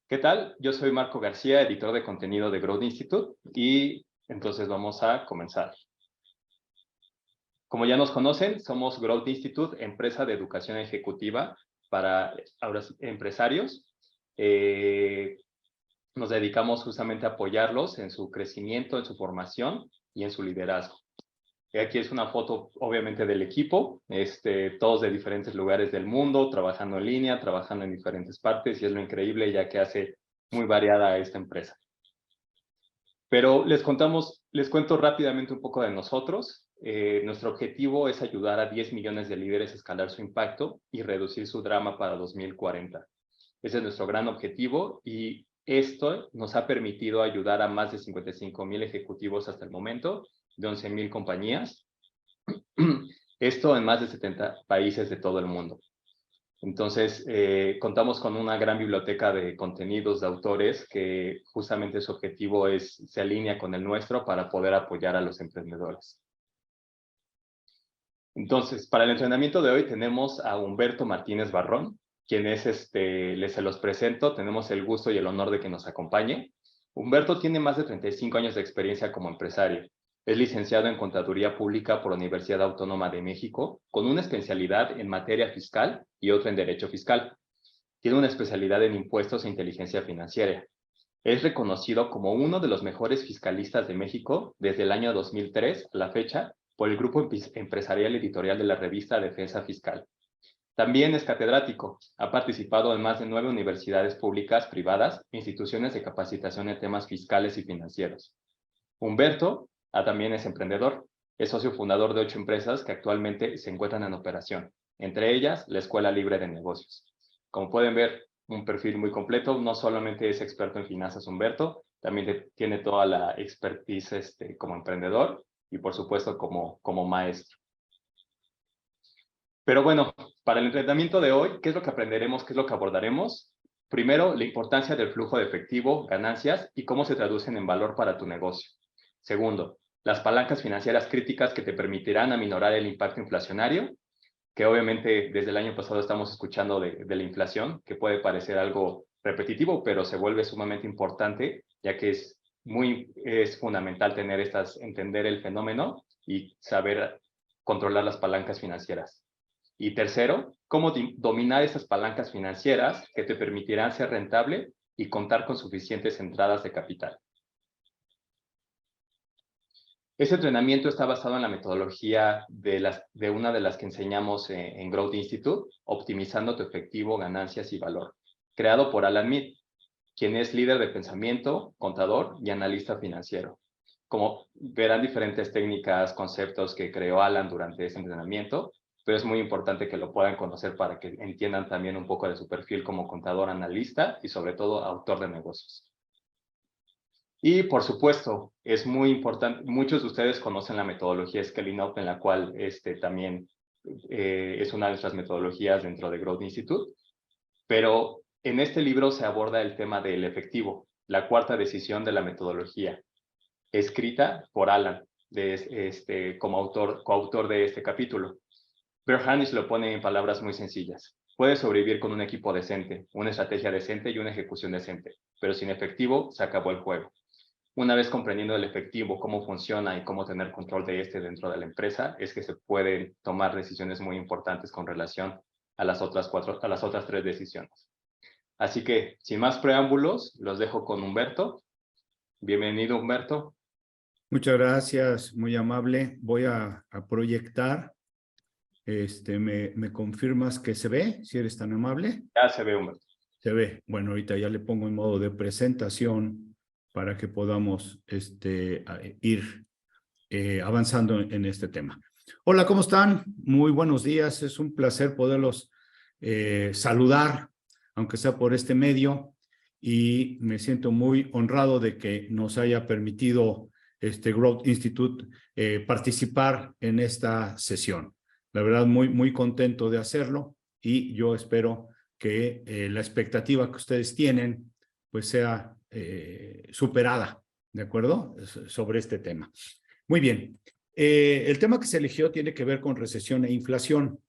¿Qué tal? Yo soy Marco García, editor de contenido de Growth Institute, y entonces vamos a comenzar. Como ya nos conocen, somos Growth Institute, empresa de educación ejecutiva para empresarios. Nos dedicamos justamente a apoyarlos en su crecimiento, en su formación y en su liderazgo. Aquí es una foto, obviamente, del equipo, todos de diferentes lugares del mundo, trabajando en línea, trabajando en diferentes partes, y es lo increíble, ya que hace muy variada esta empresa. Pero les cuento rápidamente un poco de nosotros. Nuestro objetivo es ayudar a 10 millones de líderes a escalar su impacto y reducir su drama para 2040. Ese es nuestro gran objetivo y esto nos ha permitido ayudar a más de 55,000 ejecutivos hasta el momento, de 11,000 compañías. Esto en más de 70 países de todo el mundo. Entonces, contamos con una gran biblioteca de contenidos de autores que justamente su objetivo se alinea con el nuestro para poder apoyar a los emprendedores. Entonces, para el entrenamiento de hoy tenemos a Humberto Martínez Barrón, quien es, se los presento, tenemos el gusto y el honor de que nos acompañe. Humberto tiene más de 35 años de experiencia como empresario. Es licenciado en Contaduría Pública por la Universidad Autónoma de México, con una especialidad en materia fiscal y otra en Derecho Fiscal. Tiene una especialidad en Impuestos e Inteligencia Financiera. Es reconocido como uno de los mejores fiscalistas de México desde el año 2003 a la fecha por el Grupo Empresarial Editorial de la revista Defensa Fiscal. También es catedrático. Ha participado en más de 9 universidades públicas, privadas e instituciones de capacitación en temas fiscales y financieros. Humberto también es emprendedor. Es socio fundador de 8 empresas que actualmente se encuentran en operación, entre ellas la Escuela Libre de Negocios. Como pueden ver, un perfil muy completo. No solamente es experto en finanzas Humberto, también tiene toda la expertise como emprendedor y, por supuesto, como maestro. Pero bueno, para el entrenamiento de hoy, ¿qué es lo que aprenderemos? ¿Qué es lo que abordaremos? Primero, la importancia del flujo de efectivo, ganancias y cómo se traducen en valor para tu negocio. Segundo, las palancas financieras críticas que te permitirán aminorar el impacto inflacionario, que obviamente desde el año pasado estamos escuchando de la inflación, que puede parecer algo repetitivo, pero se vuelve sumamente importante, ya que es fundamental entender el fenómeno y saber controlar las palancas financieras. Y tercero, cómo dominar esas palancas financieras que te permitirán ser rentable y contar con suficientes entradas de capital. Ese entrenamiento está basado en la metodología de una de las que enseñamos en Growth Institute, Optimizando tu efectivo, ganancias y valor, creado por Alan Mead, quien es líder de pensamiento, contador y analista financiero. Como verán, diferentes técnicas, conceptos que creó Alan durante ese entrenamiento, pero es muy importante que lo puedan conocer para que entiendan también un poco de su perfil como contador, analista y sobre todo autor de negocios. Y por supuesto, es muy importante, muchos de ustedes conocen la metodología Scaling Up, en la cual también es una de nuestras metodologías dentro de Growth Institute, pero en este libro se aborda el tema del efectivo, la cuarta decisión de la metodología, escrita por Alan, como coautor de este capítulo. Bert Hannisch lo pone en palabras muy sencillas. Puedes sobrevivir con un equipo decente, una estrategia decente y una ejecución decente, pero sin efectivo se acabó el juego. Una vez comprendiendo el efectivo, cómo funciona y cómo tener control de dentro de la empresa, es que se pueden tomar decisiones muy importantes con relación a las otras 3 decisiones. Así que, sin más preámbulos, los dejo con Humberto. Bienvenido, Humberto. Muchas gracias, muy amable. Voy a proyectar. ¿Me confirmas que se ve, si eres tan amable? Ya se ve, Humberto. Se ve. Bueno, ahorita ya le pongo en modo de presentación para que podamos ir avanzando en este tema. Hola, ¿cómo están? Muy buenos días. Es un placer poderlos saludar, aunque sea por este medio, y me siento muy honrado de que nos haya permitido Growth Institute participar en esta sesión. La verdad, muy, muy contento de hacerlo y yo espero que la expectativa que ustedes tienen pues sea superada, ¿de acuerdo? Sobre este tema. Muy bien. El tema que se eligió tiene que ver con recesión e inflación.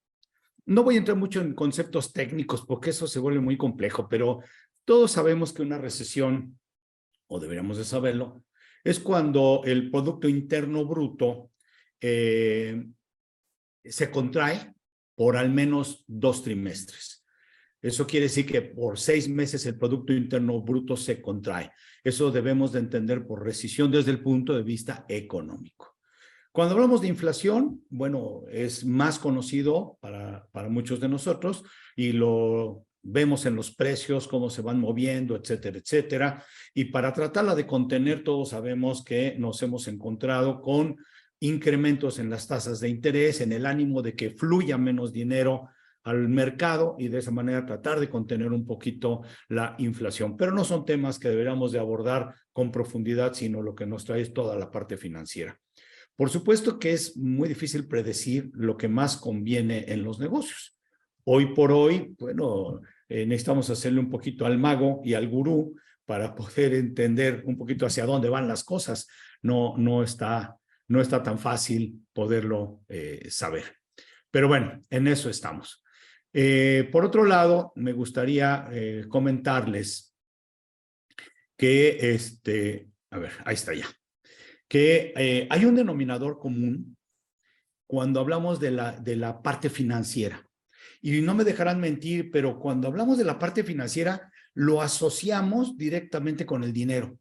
No voy a entrar mucho en conceptos técnicos porque eso se vuelve muy complejo, pero Todos sabemos que una recesión, o deberíamos de saberlo, es cuando el Producto Interno Bruto se contrae por al menos 2 trimestres. Eso quiere decir que por 6 meses el Producto Interno Bruto se contrae. Eso debemos de entender por recesión desde el punto de vista económico. Cuando hablamos de inflación, bueno, es más conocido para muchos de nosotros y lo vemos en los precios, cómo se van moviendo, etcétera, etcétera. Y para tratarla de contener, todos sabemos que nos hemos encontrado con incrementos en las tasas de interés, en el ánimo de que fluya menos dinero al mercado y de esa manera tratar de contener un poquito la inflación. Pero no son temas que deberíamos de abordar con profundidad, sino lo que nos trae es toda la parte financiera. Por supuesto que es muy difícil predecir lo que más conviene en los negocios. Hoy por hoy, bueno, necesitamos hacerle un poquito al mago y al gurú para poder entender un poquito hacia dónde van las cosas. No está tan fácil poderlo saber. Pero bueno, en eso estamos. Por otro lado, me gustaría comentarles que, a ver, ahí está ya, que hay un denominador común cuando hablamos de la parte financiera. Y no me dejarán mentir, pero cuando hablamos de la parte financiera, lo asociamos directamente con el dinero.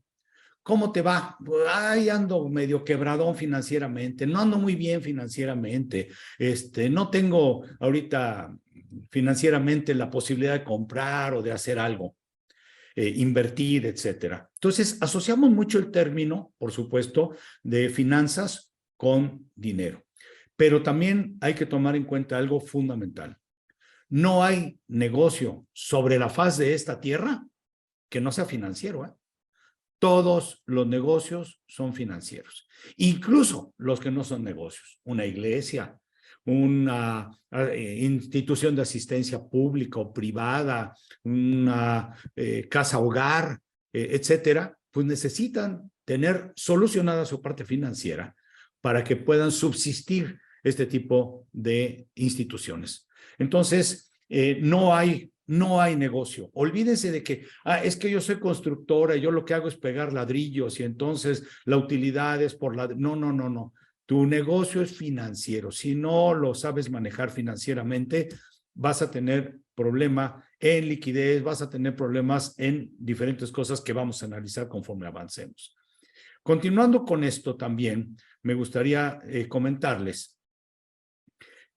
¿Cómo te va? Ay, ando medio quebradón financieramente, no ando muy bien financieramente, no tengo ahorita financieramente la posibilidad de comprar o de hacer algo, invertir, etcétera. Entonces, asociamos mucho el término, por supuesto, de finanzas con dinero. Pero también hay que tomar en cuenta algo fundamental. No hay negocio sobre la faz de esta tierra que no sea financiero, ¿eh? Todos los negocios son financieros, incluso los que no son negocios. Una iglesia, una institución de asistencia pública o privada, una casa hogar, etcétera, pues necesitan tener solucionada su parte financiera para que puedan subsistir este tipo de instituciones. Entonces, no hay negocio. Olvídense de que, es que yo soy constructora y yo lo que hago es pegar ladrillos y entonces la utilidad es por la... No. Tu negocio es financiero. Si no lo sabes manejar financieramente, vas a tener problema en liquidez, vas a tener problemas en diferentes cosas que vamos a analizar conforme avancemos. Continuando con esto también, me gustaría comentarles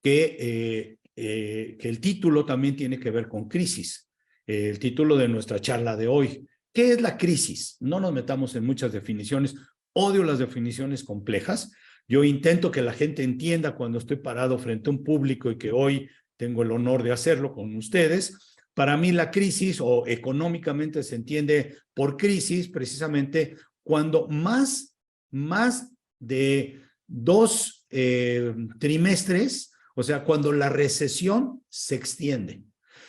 que el título también tiene que ver con crisis. El título de nuestra charla de hoy. ¿Qué es la crisis? No nos metamos en muchas definiciones. Odio las definiciones complejas. Yo intento que la gente entienda cuando estoy parado frente a un público y que hoy tengo el honor de hacerlo con ustedes. Para mí la crisis, o económicamente se entiende por crisis, precisamente cuando más de 2 trimestres, o sea, cuando la recesión se extiende.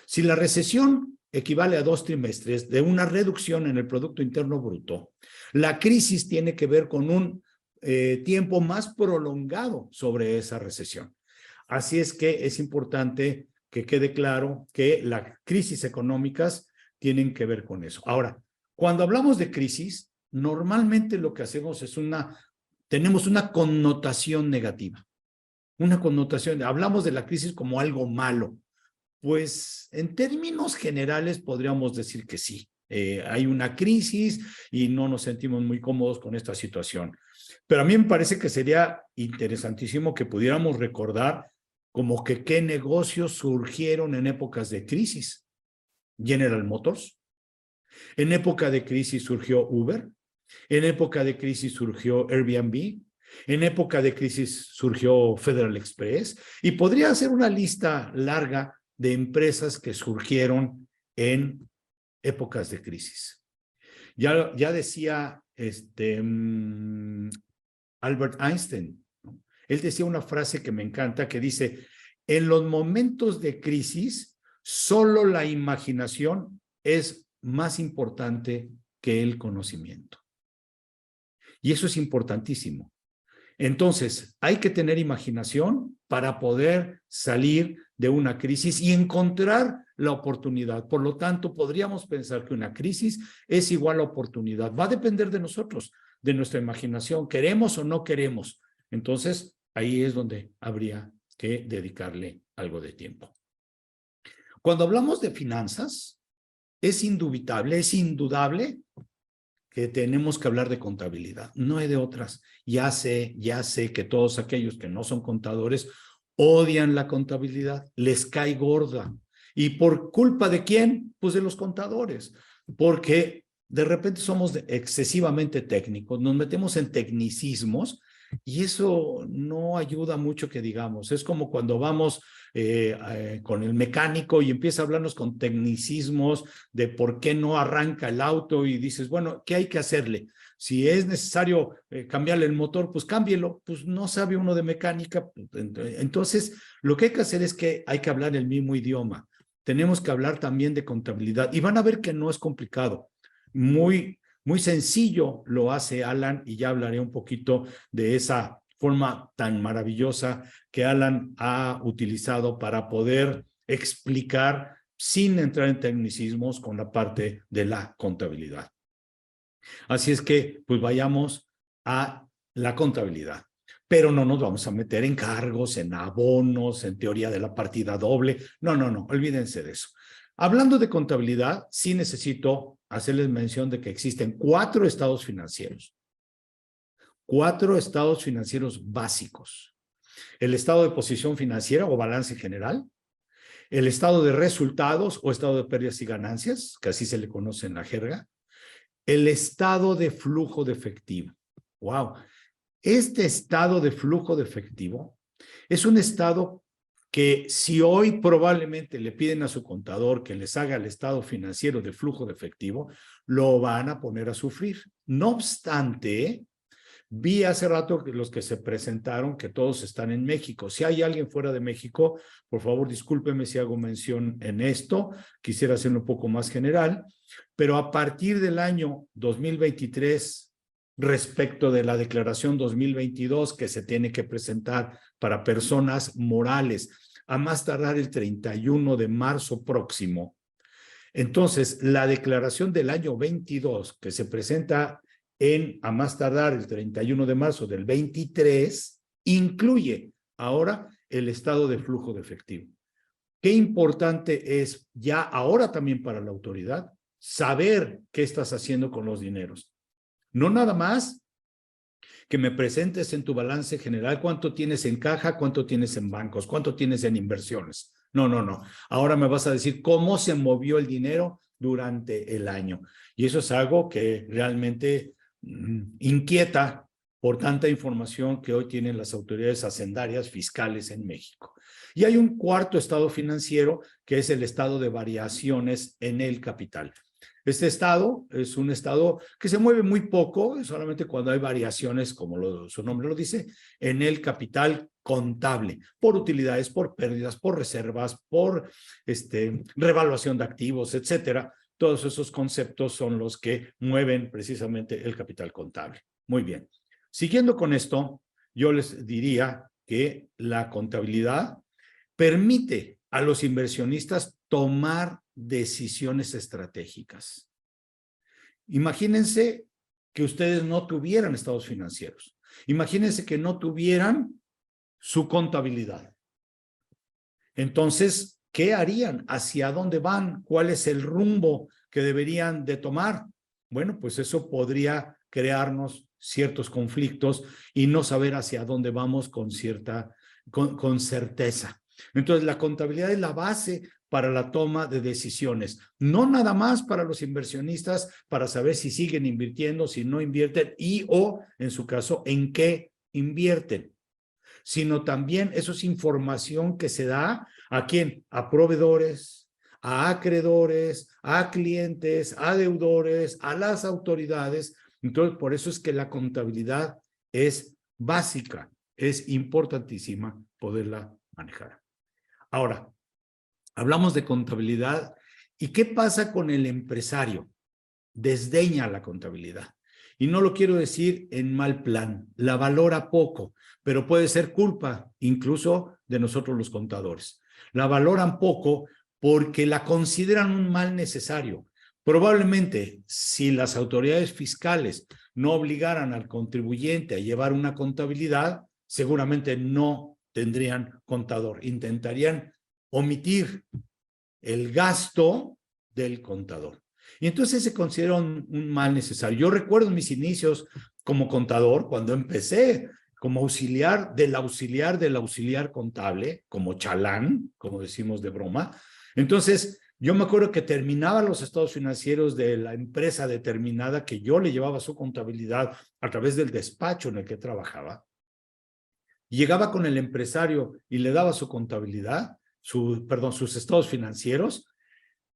Si la recesión equivale a 2 trimestres de una reducción en el Producto Interno Bruto, la crisis tiene que ver con un tiempo más prolongado sobre esa recesión. Así es que es importante que quede claro que las crisis económicas tienen que ver con eso. Ahora, cuando hablamos de crisis, normalmente lo que hacemos es tenemos una connotación negativa. Una connotación, hablamos de la crisis como algo malo. Pues en términos generales podríamos decir que sí. Hay una crisis y no nos sentimos muy cómodos con esta situación. Pero a mí me parece que sería interesantísimo que pudiéramos recordar como que qué negocios surgieron en épocas de crisis. General Motors. En época de crisis surgió Uber. En época de crisis surgió Airbnb. En época de crisis surgió Federal Express. Y podría hacer una lista larga de empresas que surgieron en épocas de crisis. Ya decía Albert Einstein, ¿no? Él decía una frase que me encanta, que dice, en los momentos de crisis, solo la imaginación es más importante que el conocimiento. Y eso es importantísimo. Entonces, hay que tener imaginación para poder salir de una crisis y encontrar la oportunidad. Por lo tanto, podríamos pensar que una crisis es igual a oportunidad. Va a depender de nosotros, de nuestra imaginación. ¿Queremos o no queremos? Entonces, ahí es donde habría que dedicarle algo de tiempo. Cuando hablamos de finanzas, es indubitable, es indudable que tenemos que hablar de contabilidad. No hay de otras. Ya sé que todos aquellos que no son contadores odian la contabilidad, les cae gorda. ¿Y por culpa de quién? Pues de los contadores, porque de repente somos excesivamente técnicos, nos metemos en tecnicismos y eso no ayuda mucho que digamos. Es como cuando vamos con el mecánico y empieza a hablarnos con tecnicismos de por qué no arranca el auto y dices, bueno, ¿qué hay que hacerle? Si es necesario cambiarle el motor, pues cámbielo. Pues no sabe uno de mecánica. Entonces, lo que hay que hacer es que hay que hablar el mismo idioma. Tenemos que hablar también de contabilidad y van a ver que no es complicado. Muy sencillo lo hace Alan y ya hablaré un poquito de esa forma tan maravillosa que Alan ha utilizado para poder explicar sin entrar en tecnicismos con la parte de la contabilidad. Así es que, pues vayamos a la contabilidad. Pero no nos vamos a meter en cargos, en abonos, en teoría de la partida doble. No, olvídense de eso. Hablando de contabilidad, sí necesito hacerles mención de que existen 4 estados financieros. 4 estados financieros básicos. El estado de posición financiera o balance general, el estado de resultados o estado de pérdidas y ganancias, que así se le conoce en la jerga, el estado de flujo de efectivo. ¡Wow! Este estado de flujo de efectivo es un estado que si hoy probablemente le piden a su contador que les haga el estado financiero de flujo de efectivo, lo van a poner a sufrir. No obstante, vi hace rato que los que se presentaron que todos están en México. Si hay alguien fuera de México, por favor, discúlpeme si hago mención en esto. Quisiera hacerlo un poco más general, pero a partir del año 2023, respecto de la declaración 2022 que se tiene que presentar para personas morales a más tardar el 31 de marzo próximo. Entonces, la declaración del año 22 que se presenta a más tardar el 31 de marzo del 23 incluye ahora el estado de flujo de efectivo. Qué importante es ya ahora también para la autoridad saber qué estás haciendo con los dineros. No nada más que me presentes en tu balance general cuánto tienes en caja, cuánto tienes en bancos, cuánto tienes en inversiones. No. Ahora me vas a decir cómo se movió el dinero durante el año. Y eso es algo que realmente inquieta por tanta información que hoy tienen las autoridades hacendarias fiscales en México. Y hay un cuarto estado financiero que es el estado de variaciones en el capital. Este estado es un estado que se mueve muy poco, solamente cuando hay variaciones, como su nombre lo dice, en el capital contable, por utilidades, por pérdidas, por reservas, por revaluación de activos, etcétera. Todos esos conceptos son los que mueven precisamente el capital contable. Muy bien. Siguiendo con esto, yo les diría que la contabilidad permite a los inversionistas tomar decisiones estratégicas. Imagínense que ustedes no tuvieran estados financieros. Imagínense que no tuvieran su contabilidad. Entonces, ¿qué harían? ¿Hacia dónde van? ¿Cuál es el rumbo que deberían de tomar? Bueno, pues eso podría crearnos ciertos conflictos y no saber hacia dónde vamos con certeza. Entonces, la contabilidad es la base para la toma de decisiones, no nada más para los inversionistas, para saber si siguen invirtiendo, si no invierten o, en su caso, en qué invierten, sino también eso es información que se da ¿a quién? A proveedores, a acreedores, a clientes, a deudores, a las autoridades. Entonces, por eso es que la contabilidad es básica, es importantísima poderla manejar. Ahora, hablamos de contabilidad y ¿qué pasa con el empresario? Desdeña la contabilidad. Y no lo quiero decir en mal plan, la valora poco, pero puede ser culpa incluso de nosotros los contadores. La valoran poco porque la consideran un mal necesario. Probablemente, si las autoridades fiscales no obligaran al contribuyente a llevar una contabilidad, seguramente no tendrían contador. Intentarían omitir el gasto del contador. Y entonces se considera un mal necesario. Yo recuerdo mis inicios como contador, cuando empecé como auxiliar del auxiliar contable, como chalán, como decimos de broma. Entonces, yo me acuerdo que terminaba los estados financieros de la empresa determinada que yo le llevaba su contabilidad a través del despacho en el que trabajaba. Llegaba con el empresario y le daba su contabilidad, sus estados financieros,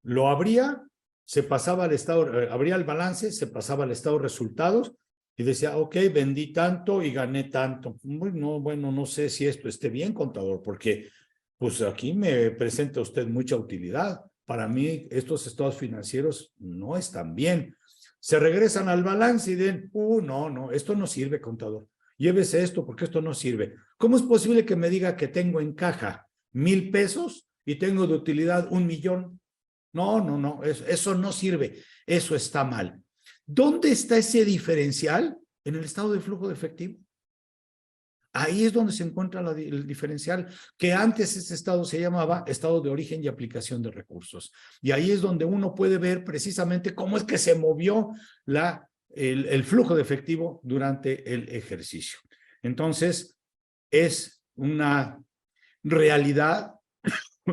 lo abría, se pasaba al estado, abría el balance, se pasaba al estado de resultados y decía, ok, vendí tanto y gané tanto. Bueno, no sé si esto esté bien, contador, porque pues aquí me presenta usted mucha utilidad. Para mí, estos estados financieros no están bien. Se regresan al balance y dicen, no, esto no sirve, contador. Llévese esto porque esto no sirve. ¿Cómo es posible que me diga que tengo en caja 1,000 pesos y tengo de utilidad 1,000,000? No, eso no sirve, eso está mal. ¿Dónde está ese diferencial? En el estado de flujo de efectivo. Ahí es donde se encuentra el diferencial, que antes ese estado se llamaba estado de origen y aplicación de recursos. Y ahí es donde uno puede ver precisamente cómo es que se movió el flujo de efectivo durante el ejercicio. Entonces, es una realidad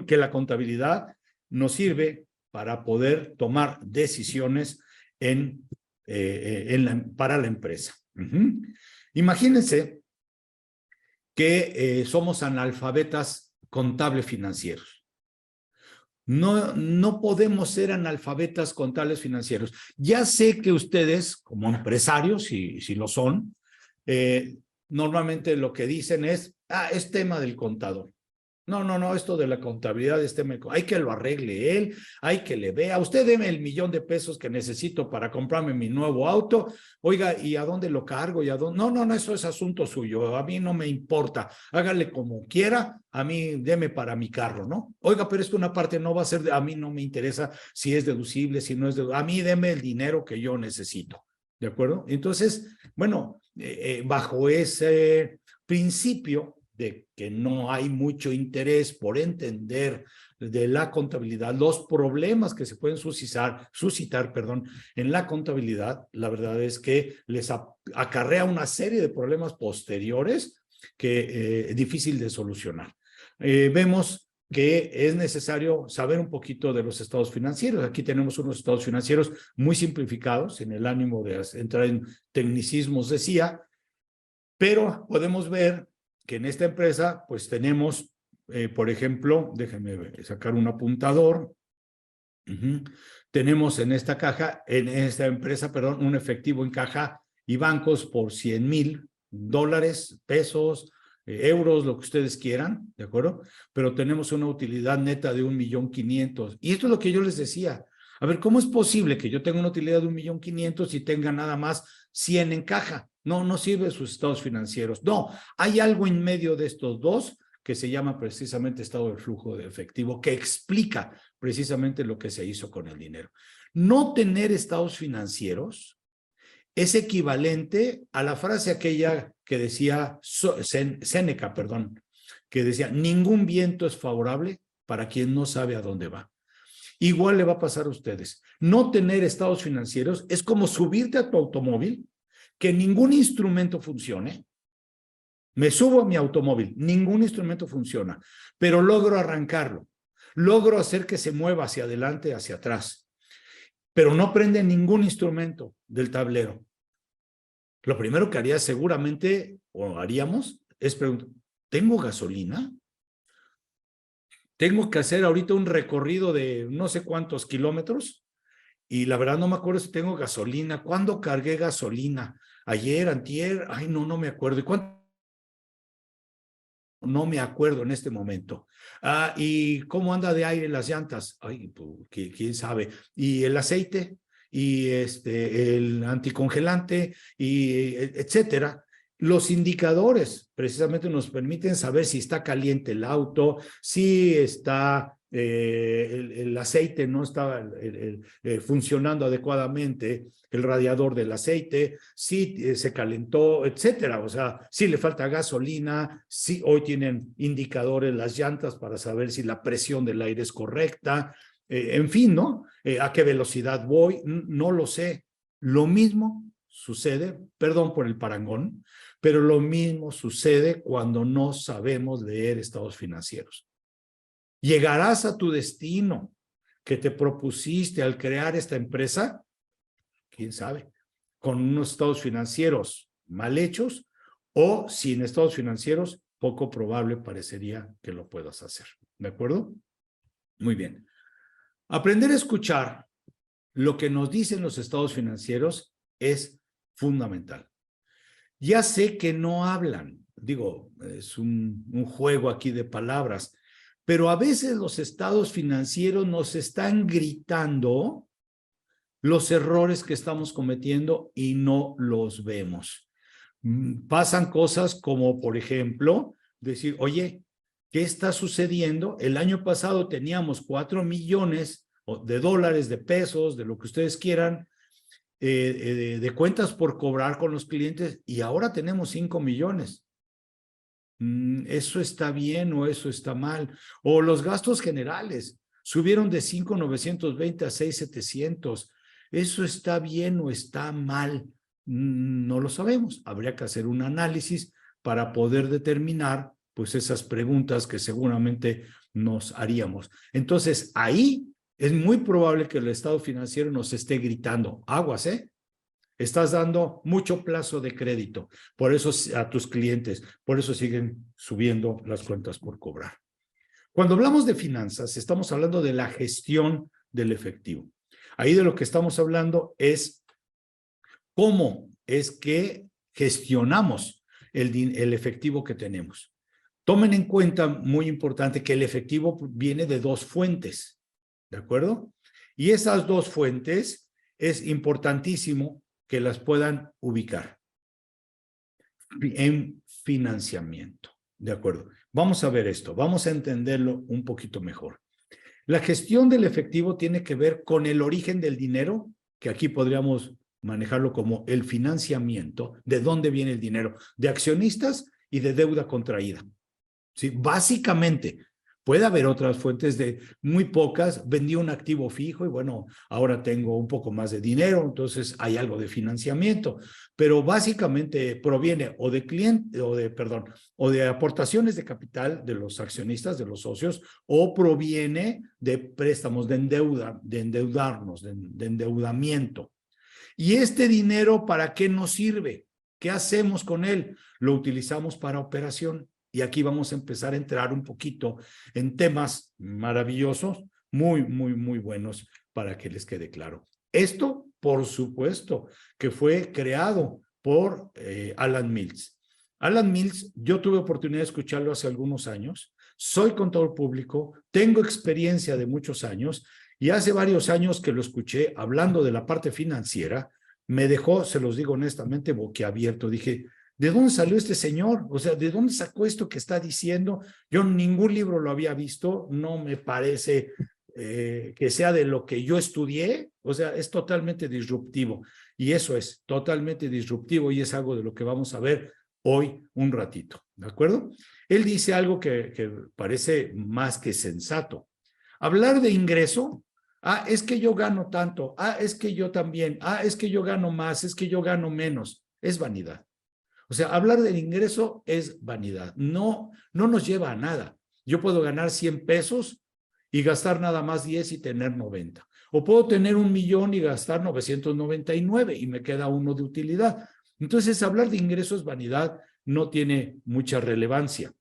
que la contabilidad nos sirve para poder tomar decisiones para la empresa. Imagínense que somos analfabetas contables financieros. No podemos ser analfabetas contables financieros. Ya sé que ustedes, como empresarios, si lo son, normalmente lo que dicen es tema del contador. No, esto de la contabilidad hay que lo arregle él, hay que le vea. Usted deme el 1,000,000 de pesos que necesito para comprarme mi nuevo auto. Oiga, ¿y a dónde lo cargo? ¿Y a dónde? No, eso es asunto suyo. A mí no me importa. Hágale como quiera. A mí, deme para mi carro, ¿no? Oiga, pero es que una parte no va a ser, a mí no me interesa si es deducible, si no es deducible. A mí deme el dinero que yo necesito. ¿De acuerdo? Entonces, bueno, bajo ese principio de que no hay mucho interés por entender de la contabilidad, los problemas que se pueden suscitar, en la contabilidad, la verdad es que les acarrea una serie de problemas posteriores que es difícil de solucionar. Vemos que es necesario saber un poquito de los estados financieros. Aquí tenemos unos estados financieros muy simplificados, en el ánimo de entrar en tecnicismos, decía, pero podemos ver que en esta empresa, pues tenemos, por ejemplo, déjenme sacar un apuntador. Tenemos en esta empresa, un efectivo en caja y bancos por $100,000, pesos, euros, lo que ustedes quieran, ¿de acuerdo? Pero tenemos una utilidad neta de 1,500,000. Y esto es lo que yo les decía. A ver, ¿cómo es posible que yo tenga una utilidad de 1,500,000 y tenga nada más 100 en caja? No sirve sus estados financieros. No, hay algo en medio de estos dos que se llama precisamente estado de flujo de efectivo, que explica precisamente lo que se hizo con el dinero. No tener estados financieros es equivalente a la frase aquella que decía Séneca, que decía, ningún viento es favorable para quien no sabe a dónde va. Igual le va a pasar a ustedes. No tener estados financieros es como subirte a tu automóvil, que ningún instrumento funcione. Me subo a mi automóvil, ningún instrumento funciona, pero logro arrancarlo. Logro hacer que se mueva hacia adelante, hacia atrás, pero no prende ningún instrumento del tablero. Lo primero que haría seguramente, o haríamos, es preguntar, ¿tengo gasolina? Tengo que hacer ahorita un recorrido de no sé cuántos kilómetros y la verdad no me acuerdo si tengo gasolina. ¿Cuándo cargué gasolina? ¿Ayer, antier? Ay, no me acuerdo. ¿Y cuánto? No me acuerdo en este momento. ¿Y cómo anda de aire las llantas? Ay, pues, quién sabe. ¿Y el aceite? ¿Y el anticongelante? Y etcétera. Los indicadores precisamente nos permiten saber si está caliente el auto, si está el aceite no está funcionando adecuadamente, el radiador del aceite, si se calentó, etcétera. O sea, si le falta gasolina, si hoy tienen indicadores las llantas para saber si la presión del aire es correcta, en fin, ¿no? ¿A qué velocidad voy? No lo sé. Lo mismo sucede, perdón por el parangón, pero lo mismo sucede cuando no sabemos leer estados financieros. ¿Llegarás a tu destino que te propusiste al crear esta empresa? ¿Quién sabe? Con unos estados financieros mal hechos o sin estados financieros, poco probable parecería que lo puedas hacer. ¿De acuerdo? Muy bien. Aprender a escuchar lo que nos dicen los estados financieros es fundamental. Ya sé que no hablan, digo, es un juego aquí de palabras, pero a veces los estados financieros nos están gritando los errores que estamos cometiendo y no los vemos. Pasan cosas como, por ejemplo, decir, oye, ¿qué está sucediendo? El año pasado teníamos 4 millones de dólares, de pesos, de lo que ustedes quieran, de cuentas por cobrar con los clientes y ahora tenemos 5 millones. ¿Eso está bien o eso está mal? O los gastos generales subieron de 5,920 a 6,700. ¿Eso está bien o está mal? No lo sabemos. Habría que hacer un análisis para poder determinar pues esas preguntas que seguramente nos haríamos. Entonces, ahí es muy probable que el estado financiero nos esté gritando, aguas, estás dando mucho plazo de crédito, por eso a tus clientes, por eso siguen subiendo las cuentas por cobrar. Cuando hablamos de finanzas, estamos hablando de la gestión del efectivo. Ahí de lo que estamos hablando es cómo es que gestionamos el efectivo que tenemos. Tomen en cuenta, muy importante, que el efectivo viene de 2 fuentes, ¿de acuerdo? Y esas 2 fuentes es importantísimo que las puedan ubicar en financiamiento, ¿de acuerdo? Vamos a ver esto, vamos a entenderlo un poquito mejor. La gestión del efectivo tiene que ver con el origen del dinero, que aquí podríamos manejarlo como el financiamiento, de dónde viene el dinero, de accionistas y de deuda contraída. ¿Sí? Básicamente, puede haber otras fuentes de muy pocas, vendí un activo fijo y bueno, ahora tengo un poco más de dinero, entonces hay algo de financiamiento, pero básicamente proviene o de cliente, o de aportaciones de capital de los accionistas, de los socios, o proviene de préstamos de endeudarnos, de endeudamiento. ¿Y este dinero para qué nos sirve? ¿Qué hacemos con él? Lo utilizamos para operación. Y aquí vamos a empezar a entrar un poquito en temas maravillosos, muy, muy, muy buenos para que les quede claro. Esto, por supuesto, que fue creado por Alan Mills. Alan Mills, yo tuve oportunidad de escucharlo hace algunos años. Soy contador público, tengo experiencia de muchos años y hace varios años que lo escuché hablando de la parte financiera, me dejó, se los digo honestamente, boquiabierto. Dije, ¿de dónde salió este señor? O sea, ¿de dónde sacó esto que está diciendo? Yo en ningún libro lo había visto, no me parece que sea de lo que yo estudié, o sea, es totalmente disruptivo. Y eso es totalmente disruptivo y es algo de lo que vamos a ver hoy un ratito, ¿de acuerdo? Él dice algo que parece más que sensato. Hablar de ingreso, es que yo gano tanto, es que yo también, es que yo gano más, es que yo gano menos, es vanidad. O sea, hablar del ingreso es vanidad, no nos lleva a nada. Yo puedo ganar 100 pesos y gastar nada más 10 y tener 90. O puedo tener 1 millón y gastar 999 y me queda uno de utilidad. Entonces, hablar de ingreso es vanidad, no tiene mucha relevancia.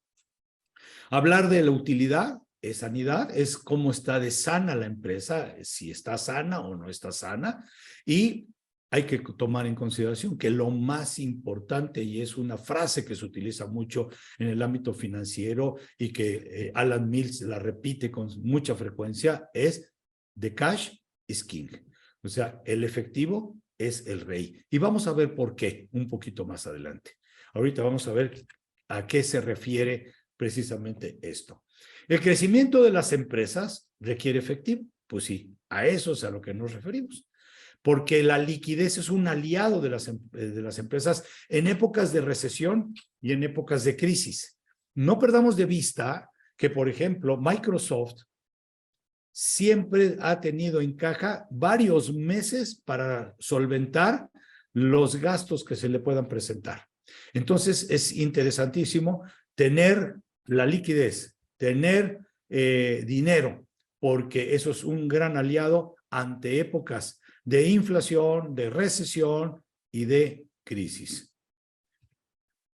Hablar de la utilidad es sanidad, es cómo está de sana la empresa, si está sana o no está sana, y hay que tomar en consideración que lo más importante, y es una frase que se utiliza mucho en el ámbito financiero y que Alan Mills la repite con mucha frecuencia, es the cash is king. O sea, el efectivo es el rey. Y vamos a ver por qué un poquito más adelante. Ahorita vamos a ver a qué se refiere precisamente esto. ¿El crecimiento de las empresas requiere efectivo? Pues sí, a eso es a lo que nos referimos. Porque la liquidez es un aliado de las empresas en épocas de recesión y en épocas de crisis. No perdamos de vista que, por ejemplo, Microsoft siempre ha tenido en caja varios meses para solventar los gastos que se le puedan presentar. Entonces, es interesantísimo tener la liquidez, tener dinero, porque eso es un gran aliado ante épocas de inflación, de recesión y de crisis.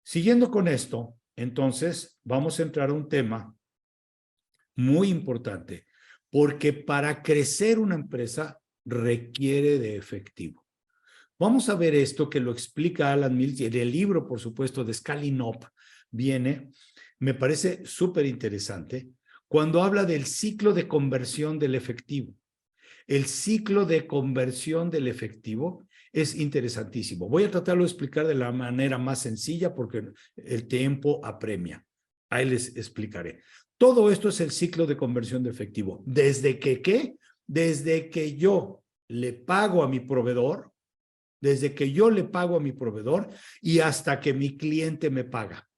Siguiendo con esto, entonces, vamos a entrar a un tema muy importante, porque para crecer una empresa requiere de efectivo. Vamos a ver esto que lo explica Alan Mills y en el libro, por supuesto, de Scaling Up viene, me parece súper interesante, cuando habla del ciclo de conversión del efectivo. El ciclo de conversión del efectivo es interesantísimo. Voy a tratarlo de explicar de la manera más sencilla porque el tiempo apremia. Ahí les explicaré. Todo esto es el ciclo de conversión de efectivo. ¿Desde que qué? Desde que yo le pago a mi proveedor, y hasta que mi cliente me paga.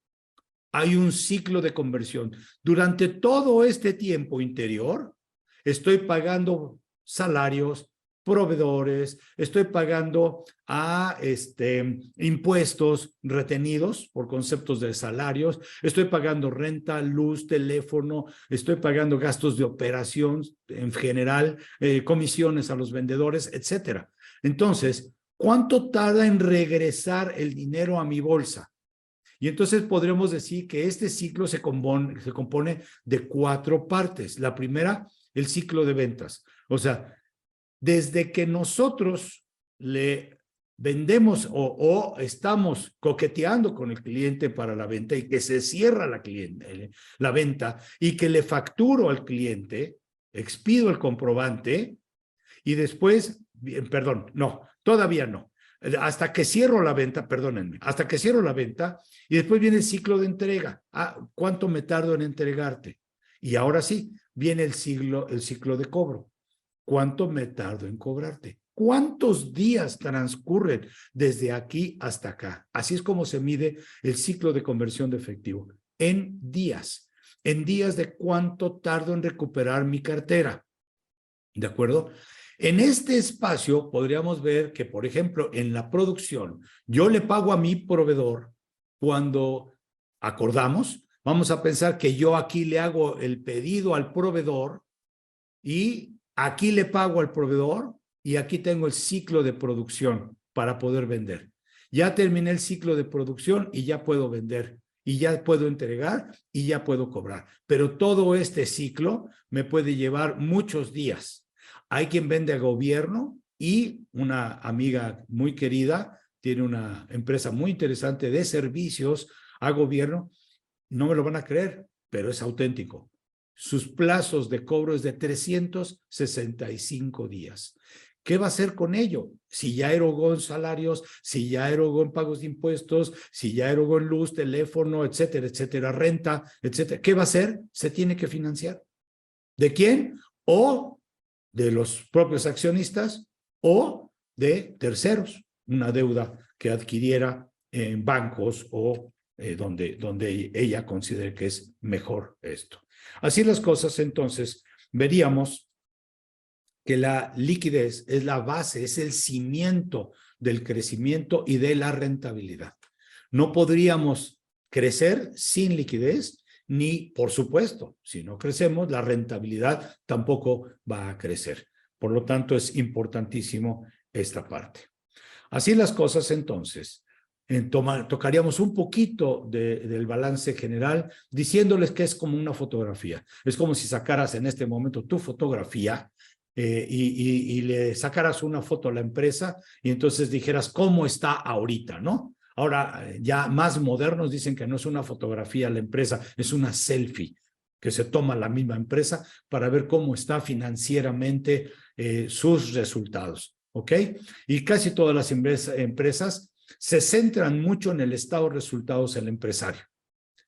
Hay un ciclo de conversión. Durante todo este tiempo interior, estoy pagando salarios, proveedores, estoy pagando a impuestos retenidos por conceptos de salarios, estoy pagando renta, luz, teléfono, estoy pagando gastos de operación en general, comisiones a los vendedores, etcétera. Entonces, ¿cuánto tarda en regresar el dinero a mi bolsa? Y entonces podremos decir que este ciclo se compone de 4 partes. La primera, el ciclo de ventas. O sea, desde que nosotros le vendemos o estamos coqueteando con el cliente para la venta y que se cierra la venta y que le facturo al cliente, expido el comprobante y después, perdón, no, todavía no. Hasta que cierro la venta, perdónenme, hasta que cierro la venta y después viene el ciclo de entrega. ¿Cuánto me tardo en entregarte? Y ahora sí, viene el ciclo de cobro. ¿Cuánto me tardo en cobrarte? ¿Cuántos días transcurren desde aquí hasta acá? Así es como se mide el ciclo de conversión de efectivo. En días de cuánto tardo en recuperar mi cartera. ¿De acuerdo? En este espacio podríamos ver que, por ejemplo, en la producción, yo le pago a mi proveedor cuando acordamos. Vamos a pensar que yo aquí le hago el pedido al proveedor y aquí le pago al proveedor y aquí tengo el ciclo de producción para poder vender. Ya terminé el ciclo de producción y ya puedo vender y ya puedo entregar y ya puedo cobrar. Pero todo este ciclo me puede llevar muchos días. Hay quien vende a gobierno y una amiga muy querida tiene una empresa muy interesante de servicios a gobierno. No me lo van a creer, pero es auténtico. Sus plazos de cobro es de 365 días. ¿Qué va a hacer con ello? Si ya erogó en salarios, si ya erogó en pagos de impuestos, si ya erogó en luz, teléfono, etcétera, etcétera, renta, etcétera. ¿Qué va a hacer? Se tiene que financiar. ¿De quién? O de los propios accionistas o de terceros, una deuda que adquiriera en bancos o donde ella considere que es mejor esto. Así las cosas, entonces, veríamos que la liquidez es la base, es el cimiento del crecimiento y de la rentabilidad. No podríamos crecer sin liquidez, ni, por supuesto, si no crecemos, la rentabilidad tampoco va a crecer. Por lo tanto, es importantísimo esta parte. Así las cosas, entonces, tocaríamos un poquito del balance general, diciéndoles que es como una fotografía. Es como si sacaras en este momento tu fotografía y le sacaras una foto a la empresa y entonces dijeras cómo está ahorita, ¿no? Ahora, ya más modernos dicen que no es una fotografía la empresa, es una selfie que se toma la misma empresa para ver cómo está financieramente sus resultados, ¿ok? Y casi todas las empresas se centran mucho en el estado de resultados del empresario.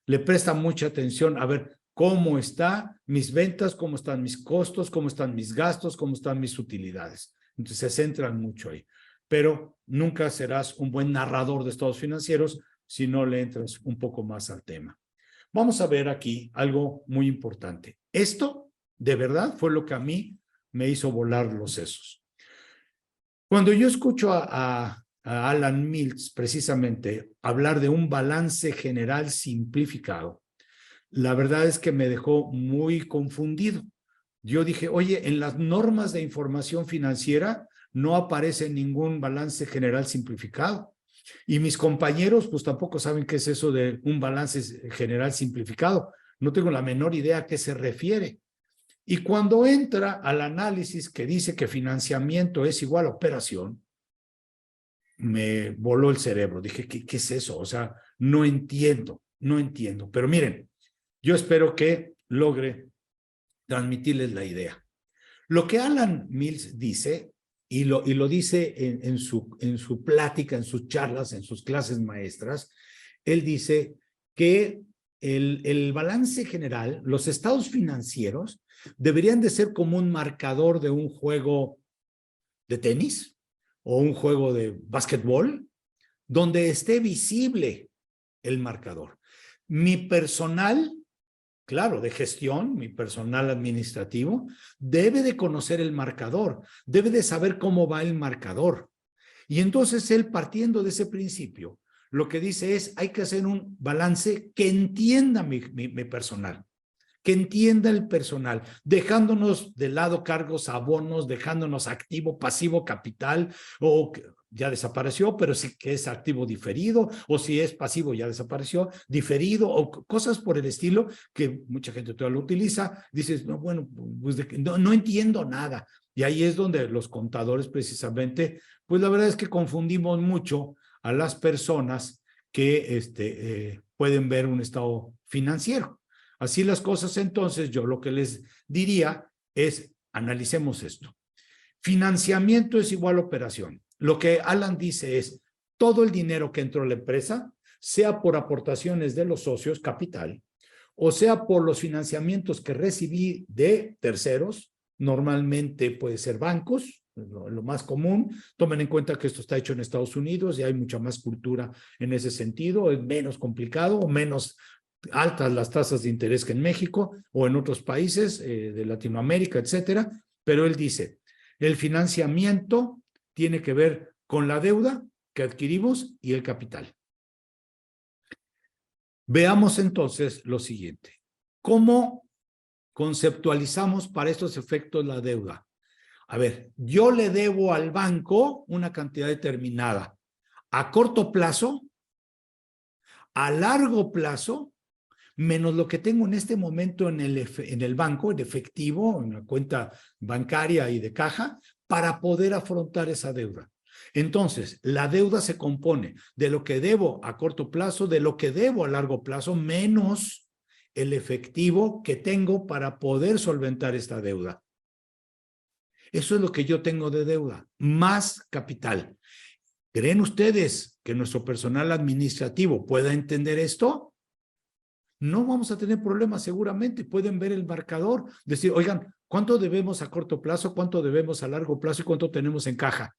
Le prestan mucha atención a ver cómo están mis ventas, cómo están mis costos, cómo están mis gastos, cómo están mis utilidades. Entonces se centran mucho ahí. Pero nunca serás un buen narrador de estados financieros si no le entras un poco más al tema. Vamos a ver aquí algo muy importante. Esto, de verdad, fue lo que a mí me hizo volar los sesos. Cuando yo escucho a Alan Mills, precisamente, hablar de un balance general simplificado, la verdad es que me dejó muy confundido. Yo dije, oye, en las normas de información financiera no aparece ningún balance general simplificado. Y mis compañeros, pues tampoco saben qué es eso de un balance general simplificado. No tengo la menor idea a qué se refiere. Y cuando entra al análisis que dice que financiamiento es igual a operación, me voló el cerebro. Dije, ¿qué es eso? O sea, no entiendo. Pero miren, yo espero que logre transmitirles la idea. Lo que Alan Mills dice, y lo dice en su plática, en sus charlas, en sus clases maestras, él dice que el balance general, los estados financieros, deberían de ser como un marcador de un juego de tenis o un juego de básquetbol, donde esté visible el marcador. Mi personal, claro, de gestión, mi personal administrativo, debe de conocer el marcador, debe de saber cómo va el marcador. Y entonces él, partiendo de ese principio, lo que dice es, hay que hacer un balance que entienda mi personal, que entienda el personal, dejándonos de lado cargos, abonos, dejándonos activo, pasivo, capital, o ya desapareció, pero sí que es activo diferido, o si es pasivo ya desapareció, diferido, o cosas por el estilo que mucha gente todavía lo utiliza. Dices, no, bueno, pues no entiendo nada. Y ahí es donde los contadores precisamente, pues la verdad es que confundimos mucho a las personas que pueden ver un estado financiero. Así las cosas, entonces, yo lo que les diría es, analicemos esto. Financiamiento es igual a operación. Lo que Alan dice es, todo el dinero que entró a la empresa, sea por aportaciones de los socios, capital, o sea por los financiamientos que recibí de terceros, normalmente puede ser bancos, lo más común. Tomen en cuenta que esto está hecho en Estados Unidos y hay mucha más cultura en ese sentido, es menos complicado o menos altas las tasas de interés que en México o en otros países de Latinoamérica, etcétera. Pero él dice, el financiamiento tiene que ver con la deuda que adquirimos y el capital. Veamos entonces lo siguiente. ¿Cómo conceptualizamos para estos efectos la deuda? A ver, yo le debo al banco una cantidad determinada. A corto plazo, a largo plazo, menos lo que tengo en este momento en el banco, en efectivo, en la cuenta bancaria y de caja, para poder afrontar esa deuda. Entonces, la deuda se compone de lo que debo a corto plazo, de lo que debo a largo plazo, menos el efectivo que tengo para poder solventar esta deuda. Eso es lo que yo tengo de deuda, más capital. ¿Creen ustedes que nuestro personal administrativo pueda entender esto? No vamos a tener problemas seguramente. Pueden ver el marcador, decir, oigan, ¿cuánto debemos a corto plazo? ¿Cuánto debemos a largo plazo? ¿Y cuánto tenemos en caja?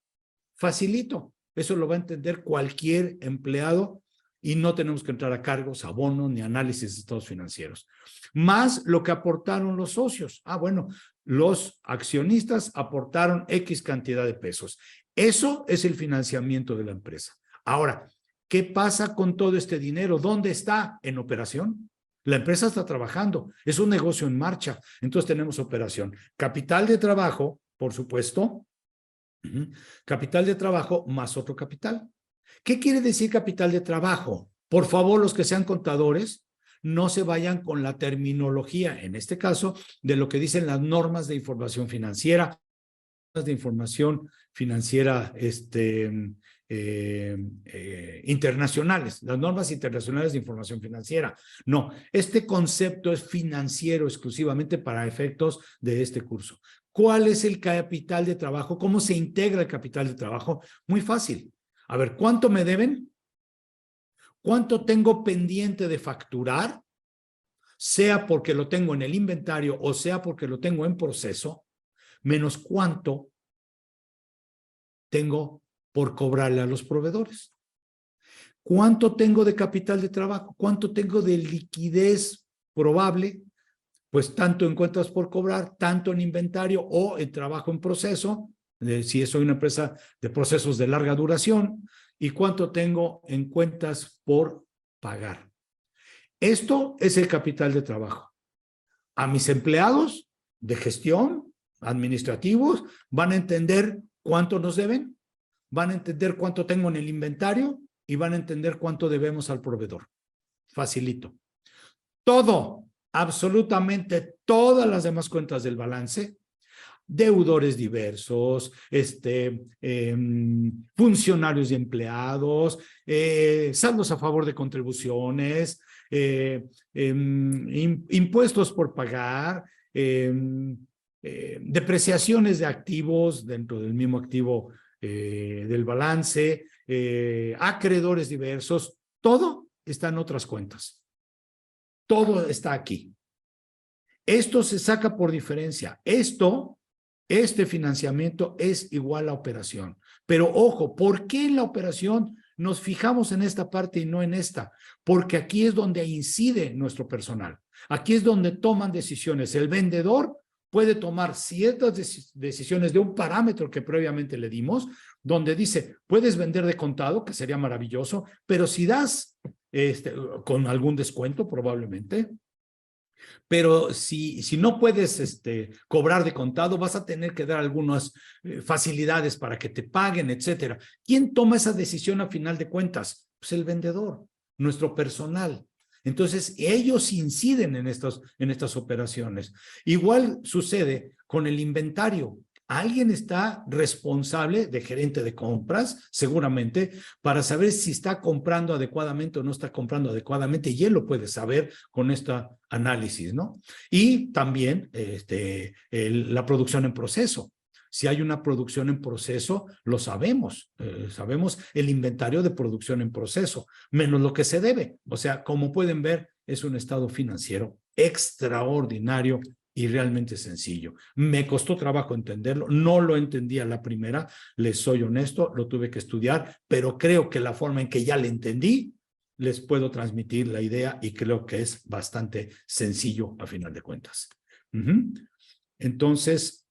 Facilito. Eso lo va a entender cualquier empleado y no tenemos que entrar a cargos, abonos, ni análisis de estados financieros. Más lo que aportaron los socios. Bueno, los accionistas aportaron X cantidad de pesos. Eso es el financiamiento de la empresa. Ahora, ¿qué pasa con todo este dinero? ¿Dónde está? En operación. La empresa está trabajando, es un negocio en marcha, entonces tenemos operación. Capital de trabajo, por supuesto, capital de trabajo más otro capital. ¿Qué quiere decir capital de trabajo? Por favor, los que sean contadores, no se vayan con la terminología, en este caso, de lo que dicen las normas de información financiera, internacionales, las normas internacionales de información financiera. No, este concepto es financiero exclusivamente para efectos de este curso. ¿Cuál es el capital de trabajo? ¿Cómo se integra el capital de trabajo? Muy fácil. A ver, ¿cuánto me deben? ¿Cuánto tengo pendiente de facturar? Sea porque lo tengo en el inventario o sea porque lo tengo en proceso, menos cuánto tengo por cobrarle a los proveedores. ¿Cuánto tengo de capital de trabajo? ¿Cuánto tengo de liquidez probable? Pues tanto en cuentas por cobrar, tanto en inventario o en trabajo en proceso, si soy una empresa de procesos de larga duración, y cuánto tengo en cuentas por pagar. Esto es el capital de trabajo. A mis empleados de gestión, administrativos, van a entender cuánto nos deben, van a entender cuánto tengo en el inventario y van a entender cuánto debemos al proveedor. Facilito. Todo, absolutamente todas las demás cuentas del balance, deudores diversos, funcionarios y empleados, saldos a favor de contribuciones, impuestos por pagar, depreciaciones de activos dentro del mismo activo del balance, acreedores diversos, todo está en otras cuentas. Todo está aquí. Esto se saca por diferencia. Este financiamiento es igual a operación. Pero ojo, ¿por qué en la operación nos fijamos en esta parte y no en esta? Porque aquí es donde incide nuestro personal. Aquí es donde toman decisiones. El vendedor puede tomar ciertas decisiones de un parámetro que previamente le dimos, donde dice, puedes vender de contado, que sería maravilloso, pero si das con algún descuento probablemente, pero si no puedes cobrar de contado, vas a tener que dar algunas facilidades para que te paguen, etcétera. ¿Quién toma esa decisión a final de cuentas? Pues el vendedor, nuestro personal. Entonces, ellos inciden en estas operaciones. Igual sucede con el inventario. Alguien está responsable de gerente de compras, seguramente, para saber si está comprando adecuadamente o no está comprando adecuadamente, y él lo puede saber con este análisis, ¿no? Y también la producción en proceso. Si hay una producción en proceso, lo sabemos. Sabemos el inventario de producción en proceso, menos lo que se debe. O sea, como pueden ver, es un estado financiero extraordinario y realmente sencillo. Me costó trabajo entenderlo, no lo entendí a la primera, les soy honesto, lo tuve que estudiar, pero creo que la forma en que ya le entendí, les puedo transmitir la idea y creo que es bastante sencillo a final de cuentas. Entonces,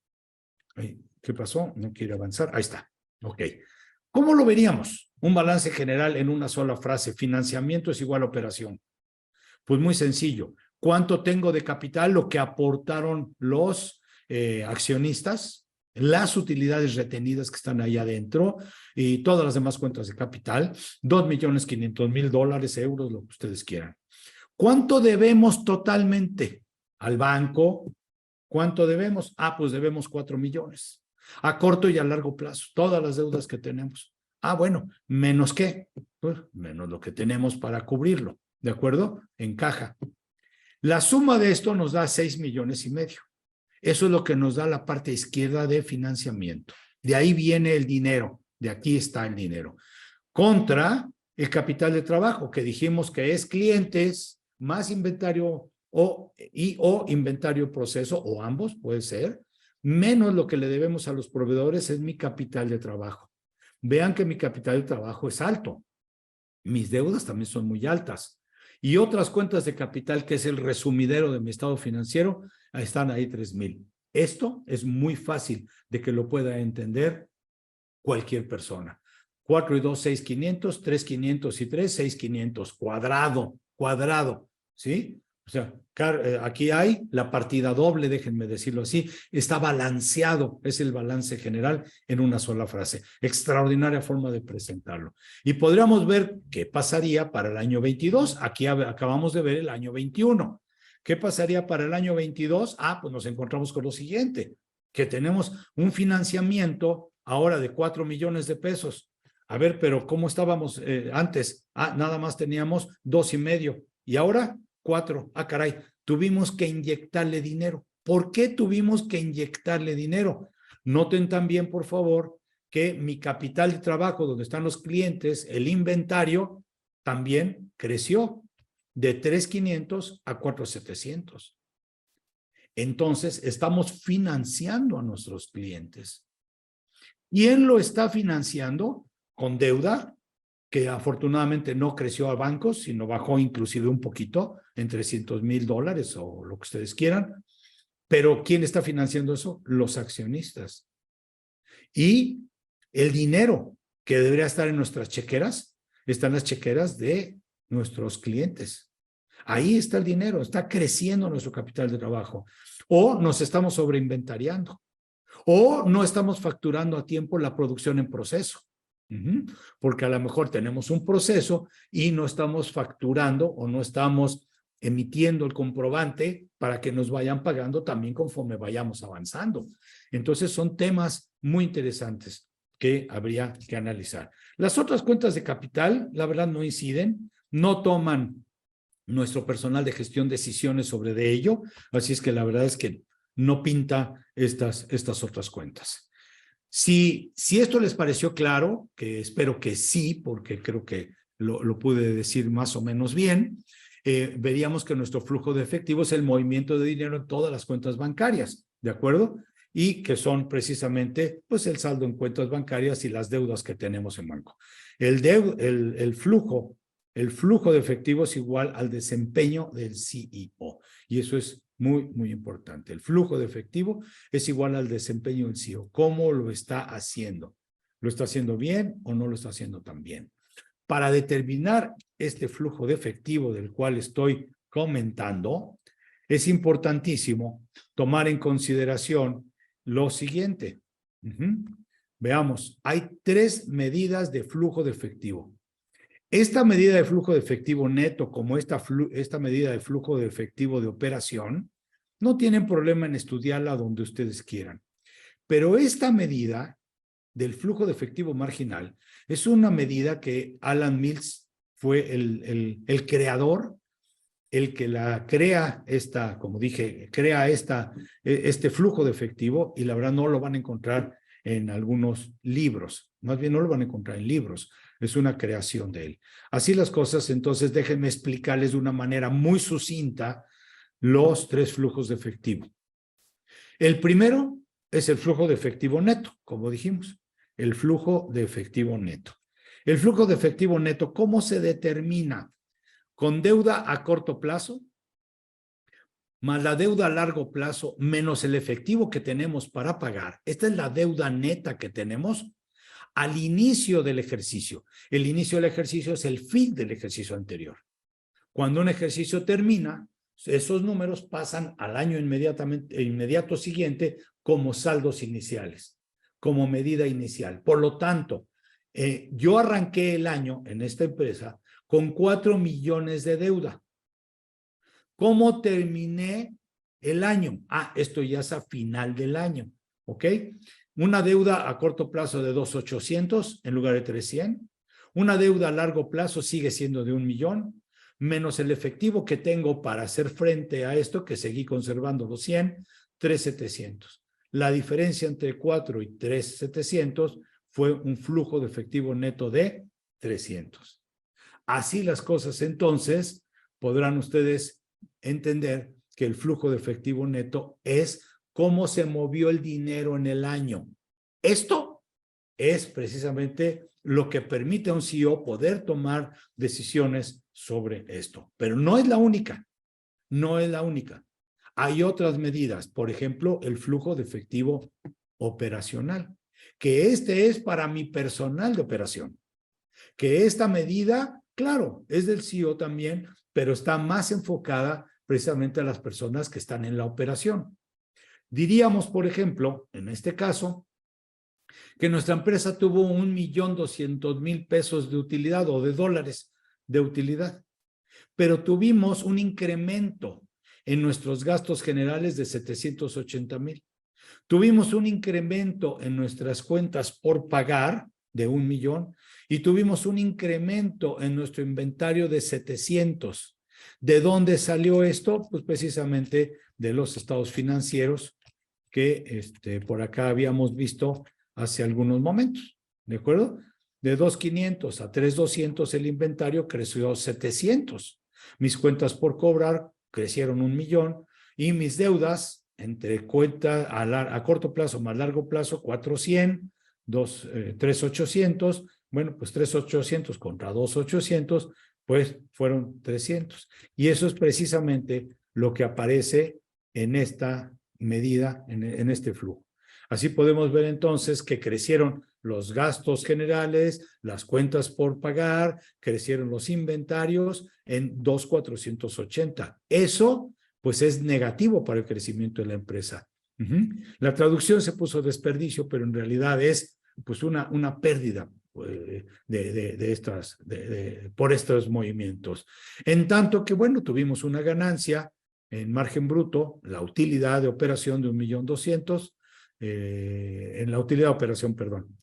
¿qué pasó? No quiere avanzar. Ahí está. Ok. ¿Cómo lo veríamos? Un balance general en una sola frase. Financiamiento es igual a operación. Pues muy sencillo. ¿Cuánto tengo de capital? Lo que aportaron los accionistas, las utilidades retenidas que están ahí adentro y todas las demás cuentas de capital. $2.500.000, euros, lo que ustedes quieran. ¿Cuánto debemos totalmente al banco? ¿Cuánto debemos? Pues debemos 4 millones. A corto y a largo plazo, todas las deudas que tenemos. Bueno, ¿menos qué? Pues menos lo que tenemos para cubrirlo, ¿de acuerdo? En caja. La suma de esto nos da 6,5 millones. Eso es lo que nos da la parte izquierda de financiamiento. De ahí viene el dinero, de aquí está el dinero. Contra el capital de trabajo, que dijimos que es clientes más inventario o inventario proceso, o ambos, puede ser, menos lo que le debemos a los proveedores es mi capital de trabajo. Vean que mi capital de trabajo es alto. Mis deudas también son muy altas. Y otras cuentas de capital, que es el resumidero de mi estado financiero, están ahí 3,000. Esto es muy fácil de que lo pueda entender cualquier persona. 4 y 2, 6,500, 3,500 y 3, 6,500, cuadrado, ¿sí? O sea, aquí hay la partida doble, déjenme decirlo así, está balanceado, es el balance general en una sola frase. Extraordinaria forma de presentarlo. Y podríamos ver qué pasaría para el año 22. Aquí acabamos de ver el año 21. ¿Qué pasaría para el año 22? Pues nos encontramos con lo siguiente, que tenemos un financiamiento ahora de 4 millones de pesos. A ver, pero ¿cómo estábamos antes? Nada más teníamos 2,5. ¿Y ahora? 4. Caray, tuvimos que inyectarle dinero. ¿Por qué tuvimos que inyectarle dinero? Noten también, por favor, que mi capital de trabajo, donde están los clientes, el inventario, también creció de 3,500 a 4,700. Entonces, estamos financiando a nuestros clientes. ¿Quién lo está financiando? Con deuda, que afortunadamente no creció a bancos, sino bajó inclusive un poquito, en $300,000 o lo que ustedes quieran. Pero ¿quién está financiando eso? Los accionistas. Y el dinero que debería estar en nuestras chequeras, están las chequeras de nuestros clientes. Ahí está el dinero, está creciendo nuestro capital de trabajo. O nos estamos sobreinventariando. O no estamos facturando a tiempo la producción en proceso. Porque a lo mejor tenemos un proceso y no estamos facturando o no estamos emitiendo el comprobante para que nos vayan pagando también conforme vayamos avanzando. Entonces son temas muy interesantes que habría que analizar. Las otras cuentas de capital, la verdad, no inciden, no toman nuestro personal de gestión decisiones sobre de ello, así es que la verdad es que no pinta estas otras cuentas. Si esto les pareció claro, que espero que sí, porque creo que lo pude decir más o menos bien, veríamos que nuestro flujo de efectivo es el movimiento de dinero en todas las cuentas bancarias, ¿de acuerdo? Y que son precisamente pues el saldo en cuentas bancarias y las deudas que tenemos en banco. El flujo de efectivo es igual al desempeño del CEO, y eso es muy, muy importante. El flujo de efectivo es igual al desempeño del CEO. ¿Cómo lo está haciendo? ¿Lo está haciendo bien o no lo está haciendo tan bien? Para determinar este flujo de efectivo del cual estoy comentando, es importantísimo tomar en consideración lo siguiente. Veamos, hay 3 medidas de flujo de efectivo. Esta medida de flujo de efectivo neto, como esta medida de flujo de efectivo de operación, no tienen problema en estudiarla donde ustedes quieran. Pero esta medida del flujo de efectivo marginal es una medida que Alan Mills fue el creador, el que la crea como dije, crea este flujo de efectivo, y la verdad no lo van a encontrar en algunos libros, más bien no lo van a encontrar en libros, es una creación de él. Así las cosas, entonces déjenme explicarles de una manera muy sucinta los 3 flujos de efectivo. El primero es el flujo de efectivo neto, como dijimos, el flujo de efectivo neto. El flujo de efectivo neto, ¿cómo se determina? Con deuda a corto plazo, más la deuda a largo plazo, menos el efectivo que tenemos para pagar. Esta es la deuda neta que tenemos al inicio del ejercicio. El inicio del ejercicio es el fin del ejercicio anterior. Cuando un ejercicio termina, esos números pasan al año inmediato siguiente como saldos iniciales, como medida inicial. Por lo tanto, yo arranqué el año en esta empresa con 4 millones de deuda. ¿Cómo terminé el año? Esto ya es a final del año, ¿ok? Una deuda a corto plazo de 2,800 en lugar de 300. Una deuda a largo plazo sigue siendo de 1 millón, menos el efectivo que tengo para hacer frente a esto, que seguí conservando los 100, 3,700. La diferencia entre 4 y 3,700 fue un flujo de efectivo neto de 300. Así las cosas, entonces, podrán ustedes entender que el flujo de efectivo neto es cómo se movió el dinero en el año. Esto es precisamente lo que permite a un CEO poder tomar decisiones sobre esto. Pero no es la única, no es la única. Hay otras medidas, por ejemplo, el flujo de efectivo operacional, que este es para mi personal de operación. Que esta medida, claro, es del CEO también, pero está más enfocada precisamente a las personas que están en la operación. Diríamos, por ejemplo, en este caso, que nuestra empresa tuvo 1,200,000 pesos de utilidad o de dólares de utilidad, pero tuvimos un incremento en nuestros gastos generales de 780,000. Tuvimos un incremento en nuestras cuentas por pagar de 1 millón y tuvimos un incremento en nuestro inventario de 700. ¿De dónde salió esto? Pues precisamente de los estados financieros que por acá habíamos visto hace algunos momentos, ¿de acuerdo? De 2,500 a 3,200 el inventario creció 700. Mis cuentas por cobrar crecieron 1,000,000 y mis deudas entre cuenta a corto plazo más largo plazo 400, 3,800. Bueno, pues 3,800 contra 2,800, pues fueron 300. Y eso es precisamente lo que aparece en esta medida, en este flujo. Así podemos ver entonces que crecieron los gastos generales, las cuentas por pagar, crecieron los inventarios en 2,480. Eso, pues, es negativo para el crecimiento de la empresa. La traducción se puso desperdicio, pero en realidad es, pues, una pérdida por estos movimientos. En tanto que, bueno, tuvimos una ganancia en margen bruto, la utilidad de operación de 1,200,000, en la utilidad de operación, perdón,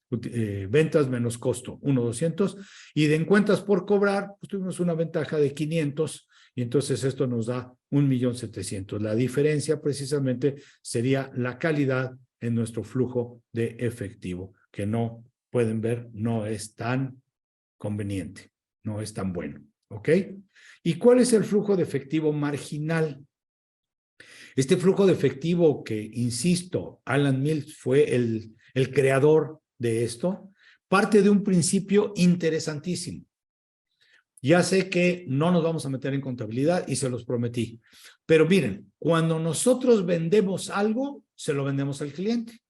ventas menos costo, 1,200, y en cuentas por cobrar, pues tuvimos una ventaja de 500, y entonces esto nos da 1,700,000. La diferencia precisamente sería la calidad en nuestro flujo de efectivo, que no pueden ver, no es tan conveniente, no es tan bueno, ¿ok? ¿Y cuál es el flujo de efectivo marginal? Este flujo de efectivo que, insisto, Alan Mills fue el creador de esto, parte de un principio interesantísimo. Ya sé que no nos vamos a meter en contabilidad y se los prometí, pero miren, cuando nosotros vendemos algo, se lo vendemos al cliente.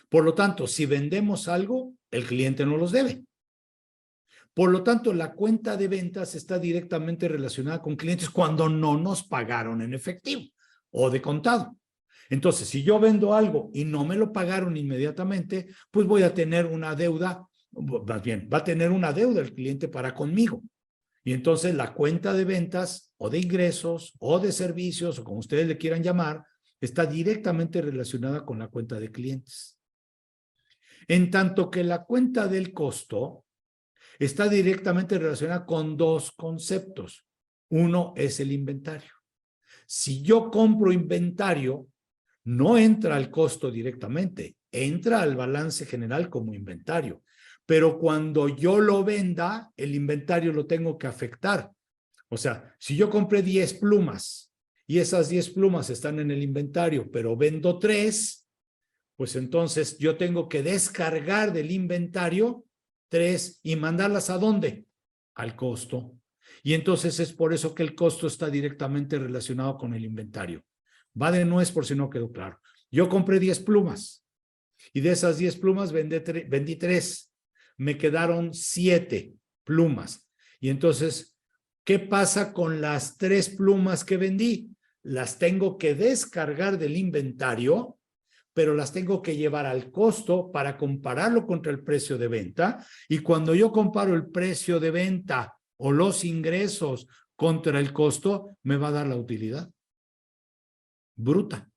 Por lo tanto, si vendemos algo, el cliente no los debe. Por lo tanto, la cuenta de ventas está directamente relacionada con clientes cuando no nos pagaron en efectivo o de contado. Entonces, si yo vendo algo y no me lo pagaron inmediatamente, pues voy a tener una deuda, más bien, va a tener una deuda el cliente para conmigo. Y entonces la cuenta de ventas o de ingresos o de servicios, o como ustedes le quieran llamar, está directamente relacionada con la cuenta de clientes. En tanto que la cuenta del costo está directamente relacionada con dos conceptos. Uno es el inventario. Si yo compro inventario, no entra al costo directamente, entra al balance general como inventario. Pero cuando yo lo venda, el inventario lo tengo que afectar. O sea, si yo compré 10 plumas y esas 10 plumas están en el inventario, pero vendo 3, pues entonces yo tengo que descargar del inventario 3 y mandarlas ¿a dónde? Al costo. Y entonces es por eso que el costo está directamente relacionado con el inventario. Va de nuez por si no quedó claro. Yo compré 10 plumas y de esas 10 plumas vendí 3. Me quedaron 7 plumas. Y entonces, ¿qué pasa con las 3 plumas que vendí? Las tengo que descargar del inventario, pero las tengo que llevar al costo para compararlo contra el precio de venta. Y cuando yo comparo el precio de venta o los ingresos contra el costo, me va a dar la utilidad bruta.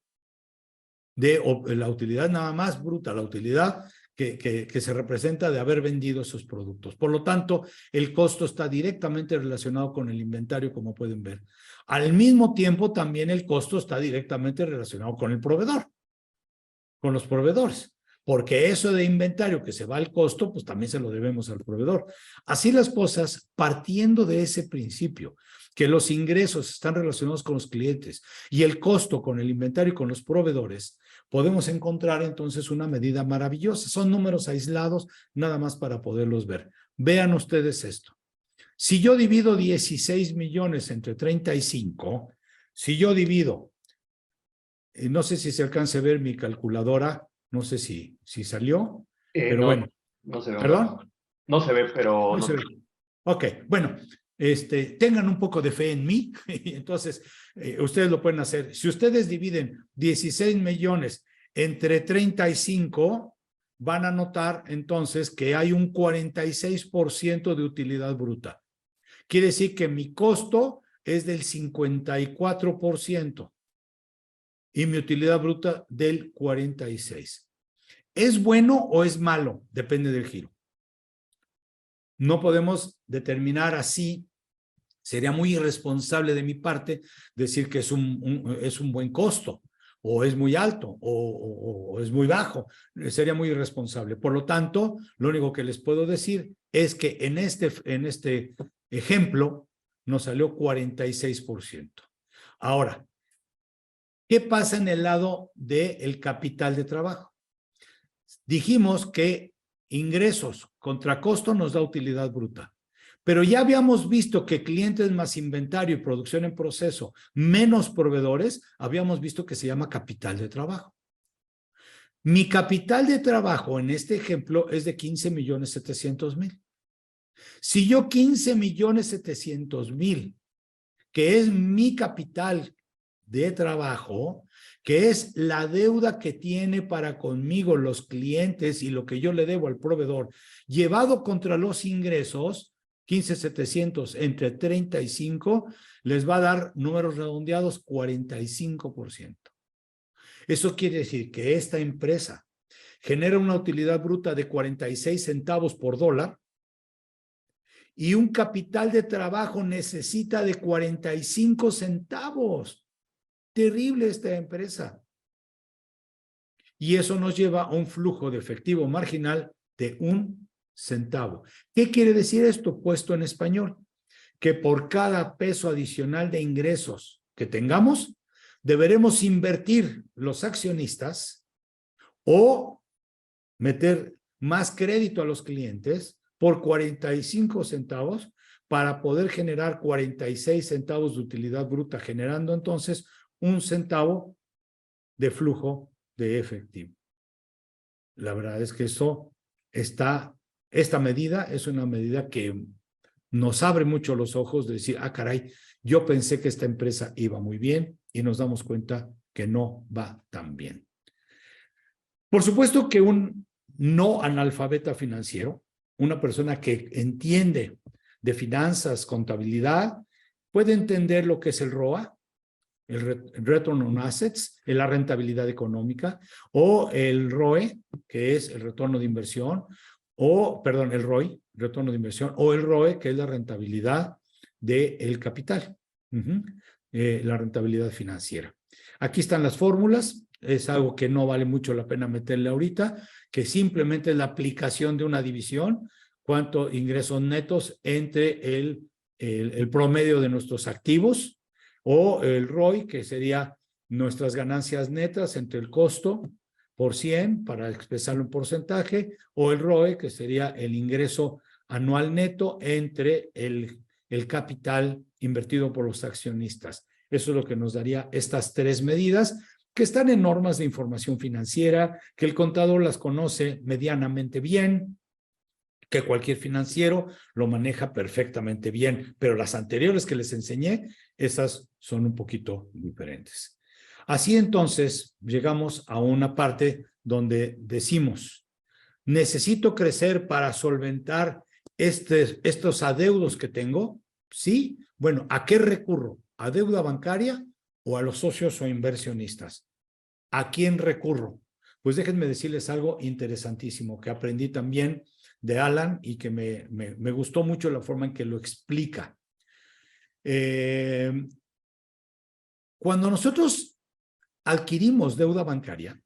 La utilidad nada más bruta, la utilidad que se representa de haber vendido esos productos. Por lo tanto, el costo está directamente relacionado con el inventario, como pueden ver. Al mismo tiempo, también el costo está directamente relacionado con el proveedor, con los proveedores, porque eso de inventario que se va al costo, pues también se lo debemos al proveedor. Así las cosas, partiendo de ese principio, que los ingresos están relacionados con los clientes y el costo con el inventario y con los proveedores, podemos encontrar entonces una medida maravillosa. Son números aislados, nada más para poderlos ver. Vean ustedes esto. Si yo divido 16 millones entre 35, si yo divido, no sé si se alcanza a ver mi calculadora, no sé si salió, pero no, bueno. No se ve. ¿Perdón? No se ve, pero... No se ve. Ok, bueno, tengan un poco de fe en mí, y entonces ustedes lo pueden hacer. Si ustedes dividen 16 millones entre 35, van a notar entonces que hay un 46% de utilidad bruta. Quiere decir que mi costo es del 54% y mi utilidad bruta del 46%. ¿Es bueno o es malo? Depende del giro. No podemos determinar así. Sería muy irresponsable de mi parte decir que es un buen costo, o es muy alto, o es muy bajo. Sería muy irresponsable. Por lo tanto, lo único que les puedo decir es que en este ejemplo nos salió 46%. Ahora, ¿qué pasa en el lado del capital de trabajo? Dijimos que ingresos contra costo nos da utilidad bruta. Pero ya habíamos visto que clientes más inventario y producción en proceso menos proveedores, habíamos visto que se llama capital de trabajo. Mi capital de trabajo en este ejemplo es de 15,700,000. Si yo 15,700,000, que es mi capital de trabajo, que es la deuda que tiene para conmigo los clientes y lo que yo le debo al proveedor, llevado contra los ingresos, 15,700 entre 35, les va a dar números redondeados 45%. Eso quiere decir que esta empresa genera una utilidad bruta de 46 centavos por dólar y un capital de trabajo necesita de 45 centavos. Terrible esta empresa. Y eso nos lleva a un flujo de efectivo marginal de 1 centavo. ¿Qué quiere decir esto puesto en español? Que por cada peso adicional de ingresos que tengamos, deberemos invertir los accionistas o meter más crédito a los clientes por 45 centavos para poder generar 46 centavos de utilidad bruta, generando entonces 1 centavo de flujo de efectivo. La verdad es que esta medida es una medida que nos abre mucho los ojos de decir, ah, caray, yo pensé que esta empresa iba muy bien y nos damos cuenta que no va tan bien. Por supuesto que un no analfabeta financiero, una persona que entiende de finanzas, contabilidad, puede entender lo que es el ROA, el Return on Assets, la rentabilidad económica, o el ROE, que es el retorno de inversión, el ROI, retorno de inversión, o el ROE, que es la rentabilidad del capital, la rentabilidad financiera. Aquí están las fórmulas, es algo que no vale mucho la pena meterle ahorita, que simplemente es la aplicación de una división, cuántos ingresos netos entre el promedio de nuestros activos, o el ROI, que sería nuestras ganancias netas entre el costo por 100, para expresarlo en porcentaje, o el ROE, que sería el ingreso anual neto entre el capital invertido por los accionistas. Eso es lo que nos daría estas 3 medidas, que están en normas de información financiera, que el contador las conoce medianamente bien, que cualquier financiero lo maneja perfectamente bien, pero las anteriores que les enseñé, esas son un poquito diferentes. Así entonces, llegamos a una parte donde decimos, ¿necesito crecer para solventar estos adeudos que tengo? Sí. Bueno, ¿a qué recurro? ¿A deuda bancaria o a los socios o inversionistas? ¿A quién recurro? Pues déjenme decirles algo interesantísimo que aprendí también de Alan y que me gustó mucho la forma en que lo explica. Cuando nosotros adquirimos deuda bancaria,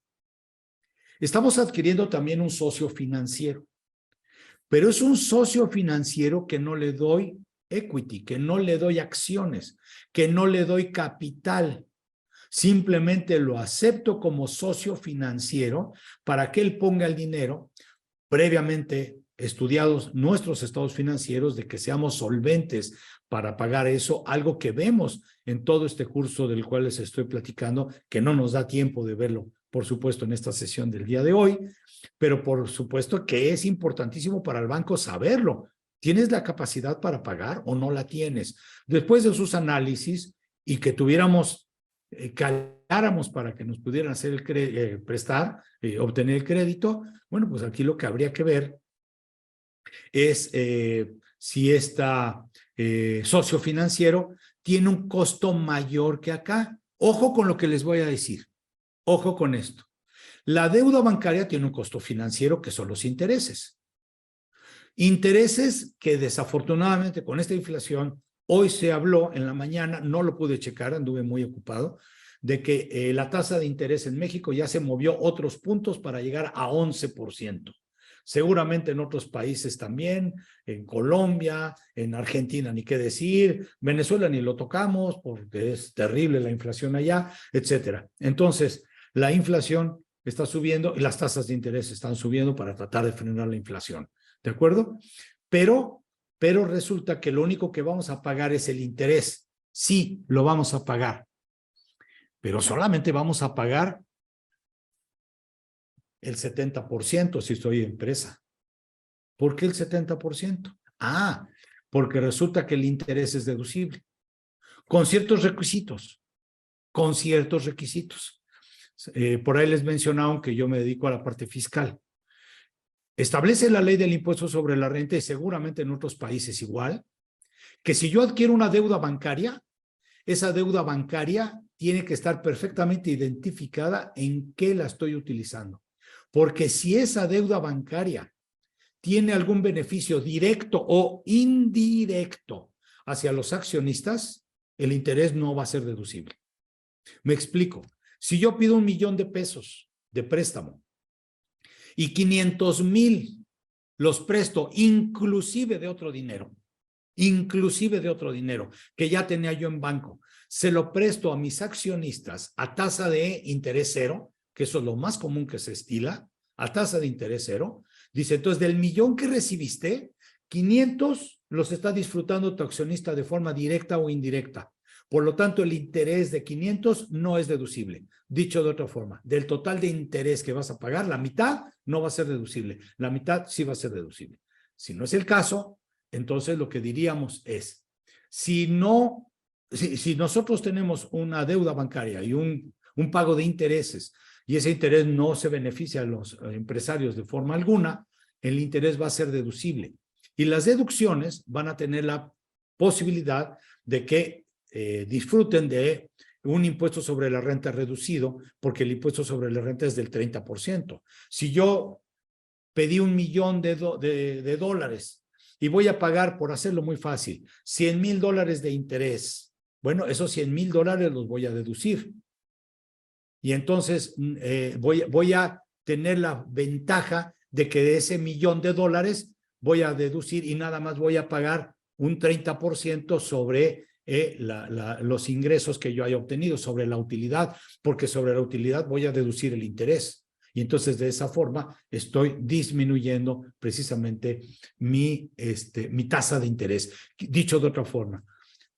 estamos adquiriendo también un socio financiero, pero es un socio financiero que no le doy equity, que no le doy acciones, que no le doy capital. Simplemente lo acepto como socio financiero para que él ponga el dinero, previamente estudiados nuestros estados financieros, de que seamos solventes para pagar eso, algo que vemos en todo este curso del cual les estoy platicando, que no nos da tiempo de verlo, por supuesto, en esta sesión del día de hoy, pero por supuesto que es importantísimo para el banco saberlo. ¿Tienes la capacidad para pagar o no la tienes? Después de sus análisis y que caláramos para que nos pudieran hacer obtener el crédito, bueno, pues aquí lo que habría que ver es si socio financiero tiene un costo mayor que acá. Ojo con lo que les voy a decir. Ojo con esto. La deuda bancaria tiene un costo financiero que son los intereses. Intereses que desafortunadamente con esta inflación, hoy se habló en la mañana, no lo pude checar, anduve muy ocupado, de que la tasa de interés en México ya se movió otros puntos para llegar a 11%. Seguramente en otros países también, en Colombia, en Argentina, ni qué decir, Venezuela ni lo tocamos porque es terrible la inflación allá, etcétera. Entonces, la inflación está subiendo y las tasas de interés están subiendo para tratar de frenar la inflación. ¿De acuerdo? Pero resulta que lo único que vamos a pagar es el interés. Sí, lo vamos a pagar, pero solamente vamos a pagar el 70% si soy empresa. ¿Por qué el 70%? Ah, porque resulta que el interés es deducible, con ciertos requisitos, con ciertos requisitos. Por ahí les mencionaron que yo me dedico a la parte fiscal. Establece la ley del impuesto sobre la renta y seguramente en otros países igual, que si yo adquiero una deuda bancaria, esa deuda bancaria tiene que estar perfectamente identificada en qué la estoy utilizando. Porque si esa deuda bancaria tiene algún beneficio directo o indirecto hacia los accionistas, el interés no va a ser deducible. Me explico. Si yo pido 1,000,000 de pesos de préstamo y 500,000 los presto inclusive de otro dinero que ya tenía yo en banco, se lo presto a mis accionistas a tasa de interés cero, que eso es lo más común que se estila, a tasa de interés cero. Dice, entonces, del 1,000,000 que recibiste, 500 los está disfrutando tu accionista de forma directa o indirecta. Por lo tanto, el interés de 500 no es deducible. Dicho de otra forma, del total de interés que vas a pagar, la mitad no va a ser deducible. La mitad sí va a ser deducible. Si no es el caso, entonces lo que diríamos es, si nosotros tenemos una deuda bancaria y un pago de intereses, y ese interés no se beneficia a los empresarios de forma alguna, el interés va a ser deducible. Y las deducciones van a tener la posibilidad de que disfruten de un impuesto sobre la renta reducido, porque el impuesto sobre la renta es del 30%. Si yo pedí 1,000,000 de dólares y voy a pagar, por hacerlo muy fácil, $100,000 de interés, bueno, esos $100,000 los voy a deducir. Y entonces voy a tener la ventaja de que de ese $1,000,000 voy a deducir y nada más voy a pagar un 30% sobre los ingresos que yo haya obtenido, sobre la utilidad, porque sobre la utilidad voy a deducir el interés. Y entonces de esa forma estoy disminuyendo precisamente mi tasa de interés. Dicho de otra forma,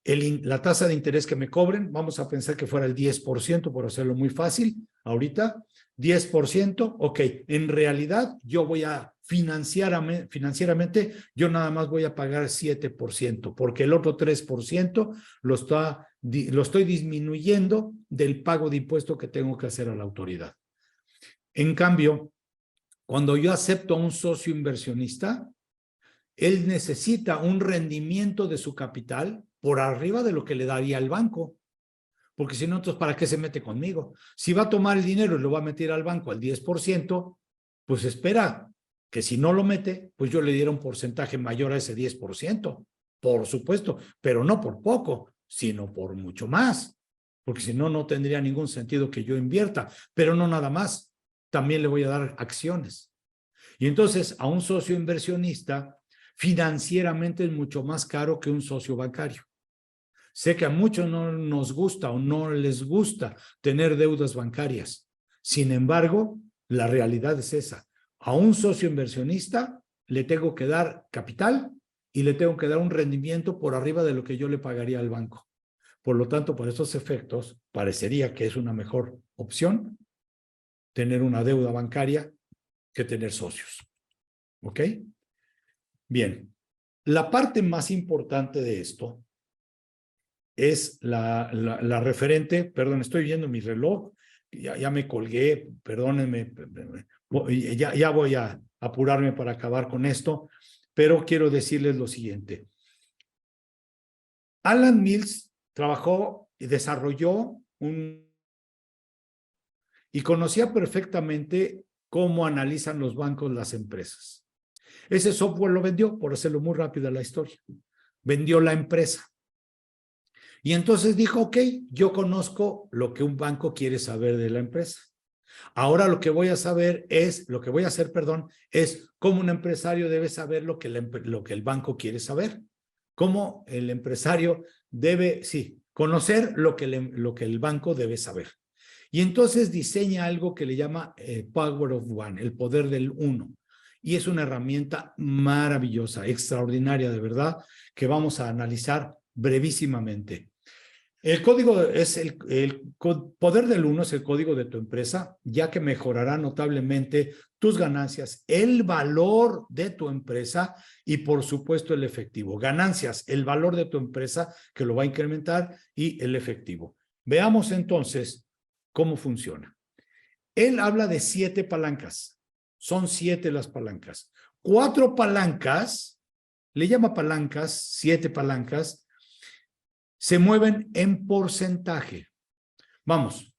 la tasa de interés que me cobren, vamos a pensar que fuera el 10%, por hacerlo muy fácil, ahorita, 10%, ok, en realidad yo voy a financieramente, yo nada más voy a pagar 7%, porque el otro 3% lo estoy disminuyendo del pago de impuesto que tengo que hacer a la autoridad. En cambio, cuando yo acepto a un socio inversionista, él necesita un rendimiento de su capital por arriba de lo que le daría al banco. Porque si no, entonces, ¿para qué se mete conmigo? Si va a tomar el dinero y lo va a meter al banco al 10%, pues espera que si no lo mete, pues yo le diera un porcentaje mayor a ese 10%, por supuesto, pero no por poco, sino por mucho más. Porque si no, no tendría ningún sentido que yo invierta. Pero no nada más, también le voy a dar acciones. Y entonces a un socio inversionista financieramente es mucho más caro que un socio bancario. Sé que a muchos no nos gusta o no les gusta tener deudas bancarias. Sin embargo, la realidad es esa. A un socio inversionista le tengo que dar capital y le tengo que dar un rendimiento por arriba de lo que yo le pagaría al banco. Por lo tanto, por estos efectos, parecería que es una mejor opción tener una deuda bancaria que tener socios. ¿Ok? Bien. La parte más importante de esto es la referente, perdón, estoy viendo mi reloj, ya me colgué, perdónenme, ya voy a apurarme para acabar con esto, pero quiero decirles lo siguiente. Alan Mills trabajó y desarrolló y conocía perfectamente cómo analizan los bancos las empresas. Ese software lo vendió, por hacerlo muy rápido la historia. Vendió la empresa. Y entonces dijo, ok, yo conozco lo que un banco quiere saber de la empresa. Ahora lo que voy a hacer, es cómo un empresario debe saber lo que el banco quiere saber. Cómo el empresario debe, sí, conocer lo que el banco debe saber. Y entonces diseña algo que le llama Power of One, el poder del uno. Y es una herramienta maravillosa, extraordinaria de verdad, que vamos a analizar brevísimamente. El código es el poder del uno, es el código de tu empresa, ya que mejorará notablemente tus ganancias, el valor de tu empresa y por supuesto el efectivo. Ganancias, el valor de tu empresa que lo va a incrementar y el efectivo. Veamos entonces cómo funciona. Él habla de 7 palancas. Son 7 las palancas. 4 palancas, le llama palancas, 7 palancas, se mueven en porcentaje. Vamos,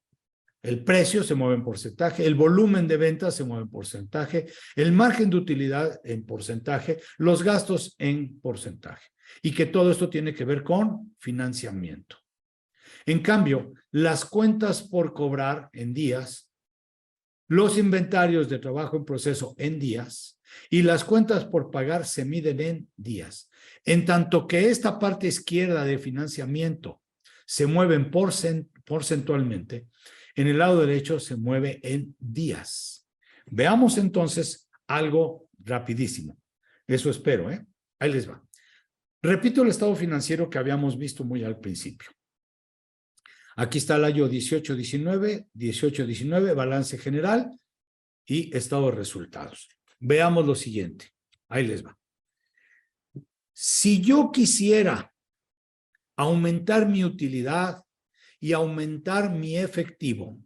el precio se mueve en porcentaje, el volumen de ventas se mueve en porcentaje, el margen de utilidad en porcentaje, los gastos en porcentaje. Y que todo esto tiene que ver con financiamiento. En cambio, las cuentas por cobrar en días, los inventarios de trabajo en proceso en días y las cuentas por pagar se miden en días. En tanto que esta parte izquierda de financiamiento se mueve porcentualmente, en el lado derecho se mueve en días. Veamos entonces algo rapidísimo. Eso espero, ¿eh? Ahí les va. Repito el estado financiero que habíamos visto muy al principio. Aquí está el año 18-19, balance general y estado de resultados. Veamos lo siguiente. Ahí les va. Si yo quisiera aumentar mi utilidad y aumentar mi efectivo,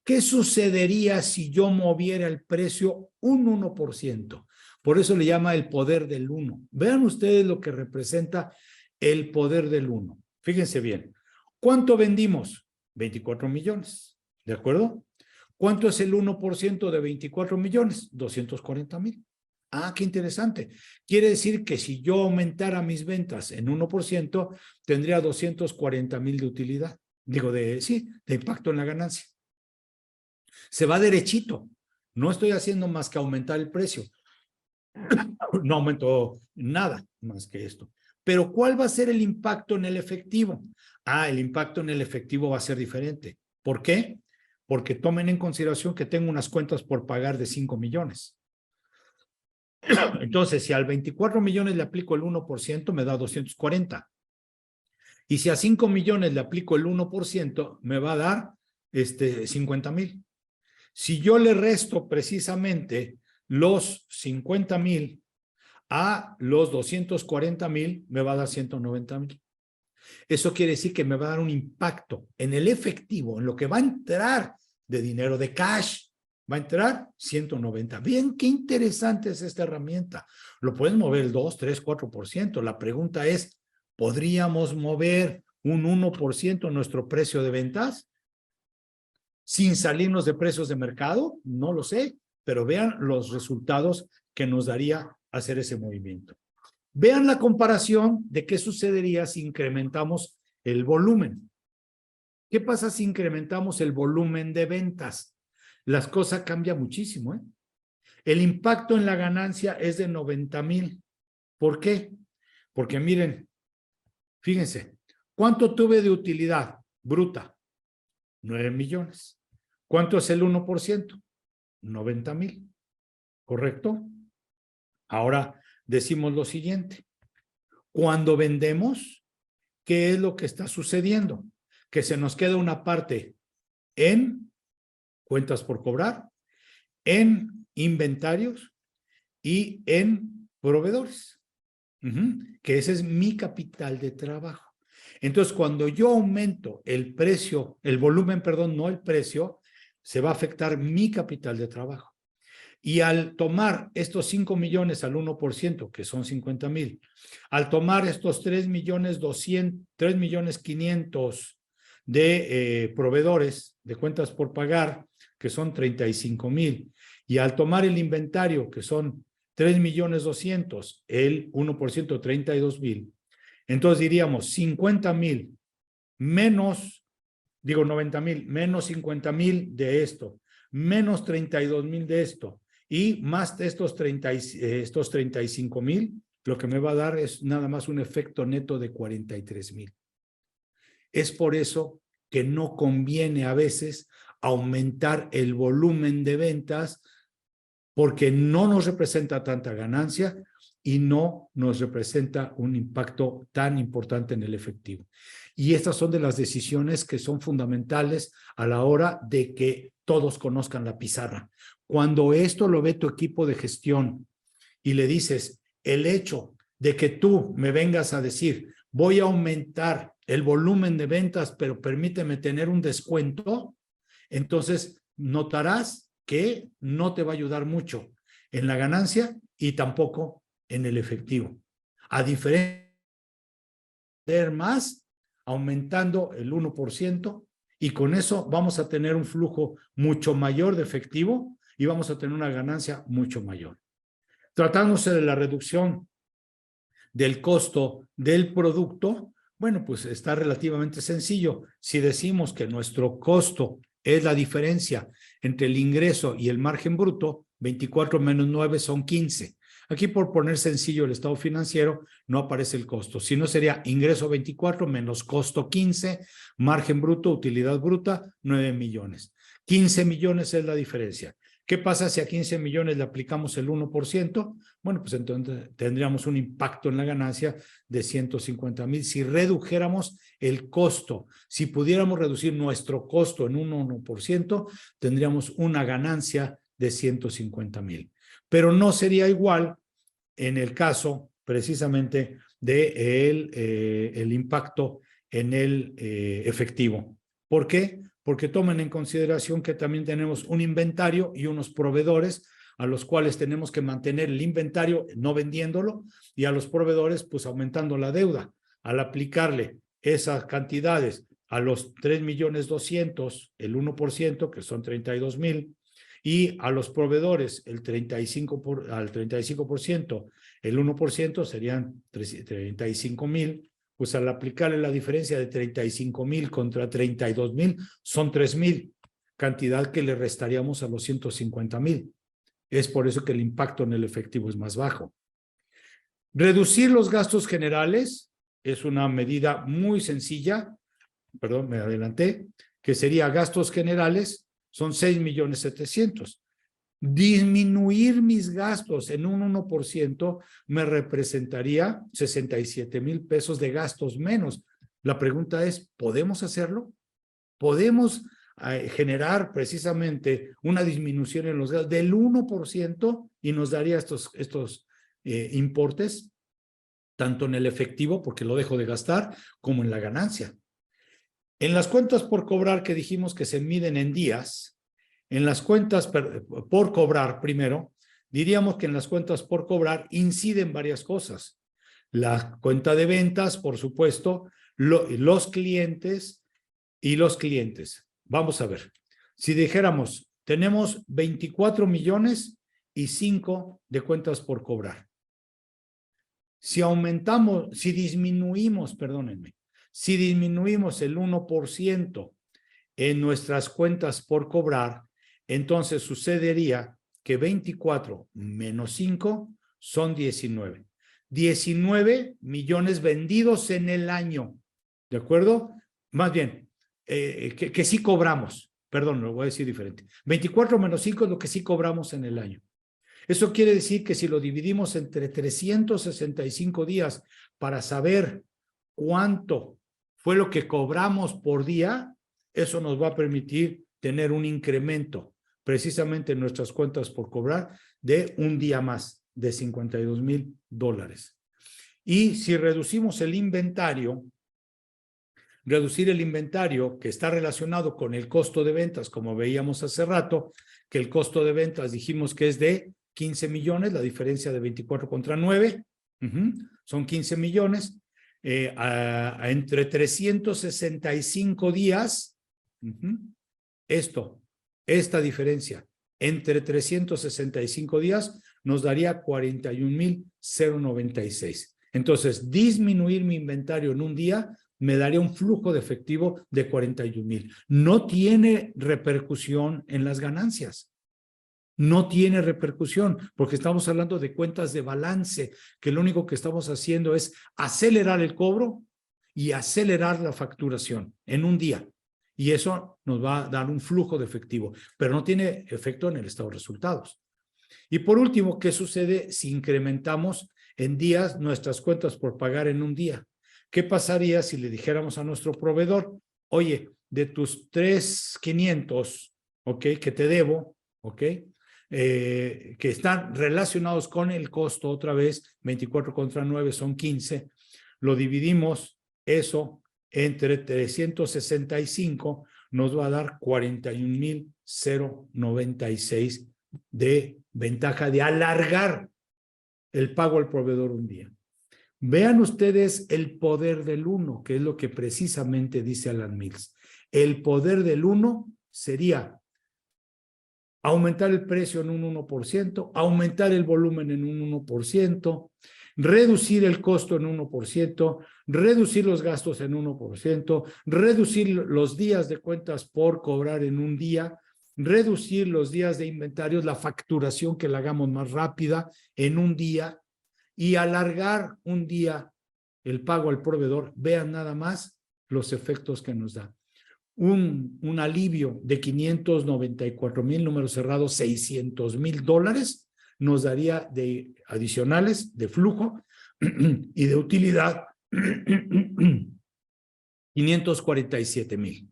¿qué sucedería si yo moviera el precio un 1%? Por eso le llama el poder del 1. Vean ustedes lo que representa el poder del 1. Fíjense bien. ¿Cuánto vendimos? 24 millones. ¿De acuerdo? ¿Cuánto es el 1% de 24 millones? 240,000. Ah, qué interesante. Quiere decir que si yo aumentara mis ventas en 1%, tendría 240,000 de utilidad. Digo, de impacto en la ganancia. Se va derechito. No estoy haciendo más que aumentar el precio. No aumentó nada más que esto. Pero ¿cuál va a ser el impacto en el efectivo? Ah, el impacto en el efectivo va a ser diferente. ¿Por qué? Porque tomen en consideración que tengo unas cuentas por pagar de 5 millones. Entonces, si al 24 millones le aplico el 1%, me da 240. Y si a 5 millones le aplico el 1%, me va a dar 50,000. Si yo le resto precisamente los 50,000 a los 240,000, me va a dar 190,000. Eso quiere decir que me va a dar un impacto en el efectivo, en lo que va a entrar de dinero de cash. Va a entrar 190. Bien, qué interesante es esta herramienta. Lo pueden mover el 2, 3, 4%. La pregunta es, ¿podríamos mover un 1% nuestro precio de ventas sin salirnos de precios de mercado? No lo sé, pero vean los resultados que nos daría hacer ese movimiento. Vean la comparación de qué sucedería si incrementamos el volumen. ¿Qué pasa si incrementamos el volumen de ventas? Las cosas cambian muchísimo, ¿eh? El impacto en la ganancia es de 90,000. ¿Por qué? Porque miren, fíjense, ¿cuánto tuve de utilidad bruta? 9 millones. ¿Cuánto es el 1%? 90,000. ¿Correcto? Ahora decimos lo siguiente. Cuando vendemos, ¿qué es lo que está sucediendo? Que se nos queda una parte en cuentas por cobrar, en inventarios y en proveedores. Que ese es mi capital de trabajo. Entonces, cuando yo aumento el precio, el volumen, perdón, no el precio, se va a afectar mi capital de trabajo. Y al tomar estos 5 millones al 1%, que son 50,000, al tomar estos 3,500,000 de proveedores de cuentas por pagar, que son 35,000, y al tomar el inventario, que son 3,200,000, el 1%, 32,000, entonces diríamos 50,000 menos, digo 90,000, menos 50,000 de esto, menos 32,000 de esto, y más de estos 35,000, lo que me va a dar es nada más un efecto neto de 43,000. Es por eso que no conviene a veces aumentar el volumen de ventas, porque no nos representa tanta ganancia y no nos representa un impacto tan importante en el efectivo. Y estas son de las decisiones que son fundamentales a la hora de que todos conozcan la pizarra. Cuando esto lo ve tu equipo de gestión y le dices, el hecho de que tú me vengas a decir, voy a aumentar el volumen de ventas, pero permíteme tener un descuento, entonces notarás que no te va a ayudar mucho en la ganancia y tampoco en el efectivo. A diferencia de más, aumentando el 1%, y con eso vamos a tener un flujo mucho mayor de efectivo y vamos a tener una ganancia mucho mayor. Tratándose de la reducción del costo del producto, bueno, pues está relativamente sencillo. Si decimos que nuestro costo es la diferencia entre el ingreso y el margen bruto, 24 menos 9 son 15. Aquí, por poner sencillo el estado financiero, no aparece el costo, sino sería ingreso 24 menos costo 15, margen bruto, utilidad bruta, 9 millones. 15 millones es la diferencia. ¿Qué pasa si a 15 millones le aplicamos el 1%? Bueno, pues entonces tendríamos un impacto en la ganancia de 150,000 si redujéramos el costo. Si pudiéramos reducir nuestro costo en un 1%, tendríamos una ganancia de 150,000. Pero no sería igual en el caso precisamente de el impacto en el efectivo. ¿Por qué? Porque tomen en consideración que también tenemos un inventario y unos proveedores a los cuales tenemos que mantener el inventario no vendiéndolo, y a los proveedores pues aumentando la deuda. Al aplicarle esas cantidades a los 3,200,000, el 1%, que son 32,000, y a los proveedores al 35%, el 1% serían 35,000, pues al aplicarle la diferencia de 35,000 contra 32,000 son 3,000, cantidad que le restaríamos a los 150,000. Es por eso que el impacto en el efectivo es más bajo. Reducir los gastos generales es una medida muy sencilla, perdón, me adelanté, que sería gastos generales, son 6,700,000. Disminuir mis gastos en un 1% me representaría 67,000 pesos de gastos menos. La pregunta es, ¿podemos hacerlo? ¿Podemos generar precisamente una disminución en los gastos del 1% y nos daría estos importes, tanto en el efectivo, porque lo dejo de gastar, como en la ganancia? En las cuentas por cobrar, que dijimos que se miden en días, en las cuentas por cobrar, primero, diríamos que en las cuentas por cobrar inciden varias cosas. La cuenta de ventas, por supuesto, los clientes y los clientes. Vamos a ver. Si dijéramos, tenemos 24 millones y 5 de cuentas por cobrar. Si disminuimos el 1% en nuestras cuentas por cobrar, entonces sucedería que 24 menos 5 son 19. 19 millones vendidos en el año, ¿de acuerdo? Más bien, que sí cobramos, perdón, lo voy a decir diferente. 24 menos 5 es lo que sí cobramos en el año. Eso quiere decir que si lo dividimos entre 365 días para saber cuánto fue lo que cobramos por día, eso nos va a permitir tener un incremento precisamente en nuestras cuentas por cobrar de un día más, de $52,000. Y si reducimos el inventario, reducir el inventario que está relacionado con el costo de ventas, como veíamos hace rato, que el costo de ventas dijimos que es de 15 millones, la diferencia de 24 contra 9, son 15 millones, entre 365 días, esta diferencia entre 365 días nos daría 41,096. Entonces, disminuir mi inventario en un día me daría un flujo de efectivo de 41,000. No tiene repercusión en las ganancias. No tiene repercusión porque estamos hablando de cuentas de balance, que lo único que estamos haciendo es acelerar el cobro y acelerar la facturación en un día. Y eso nos va a dar un flujo de efectivo, pero no tiene efecto en el estado de resultados. Y por último, ¿qué sucede si incrementamos en días nuestras cuentas por pagar en un día? ¿Qué pasaría si le dijéramos a nuestro proveedor, oye, de tus 3,500, ¿ok? Que te debo, ¿ok? Que están relacionados con el costo otra vez, 24 contra 9 son 15, lo dividimos eso entre 365, nos va a dar 41,096 de ventaja de alargar el pago al proveedor un día. Vean ustedes el poder del 1, que es lo que precisamente dice Alan Mills. El poder del 1 sería aumentar el precio en un 1%, aumentar el volumen en un 1%, reducir el costo en 1%, reducir los gastos en 1%, reducir los días de cuentas por cobrar en un día, reducir los días de inventarios, la facturación que la hagamos más rápida en un día y alargar un día el pago al proveedor. Vean nada más los efectos que nos da. Un alivio de 594,000, números cerrados, $600,000 nos daría de adicionales de flujo y de utilidad 547,000.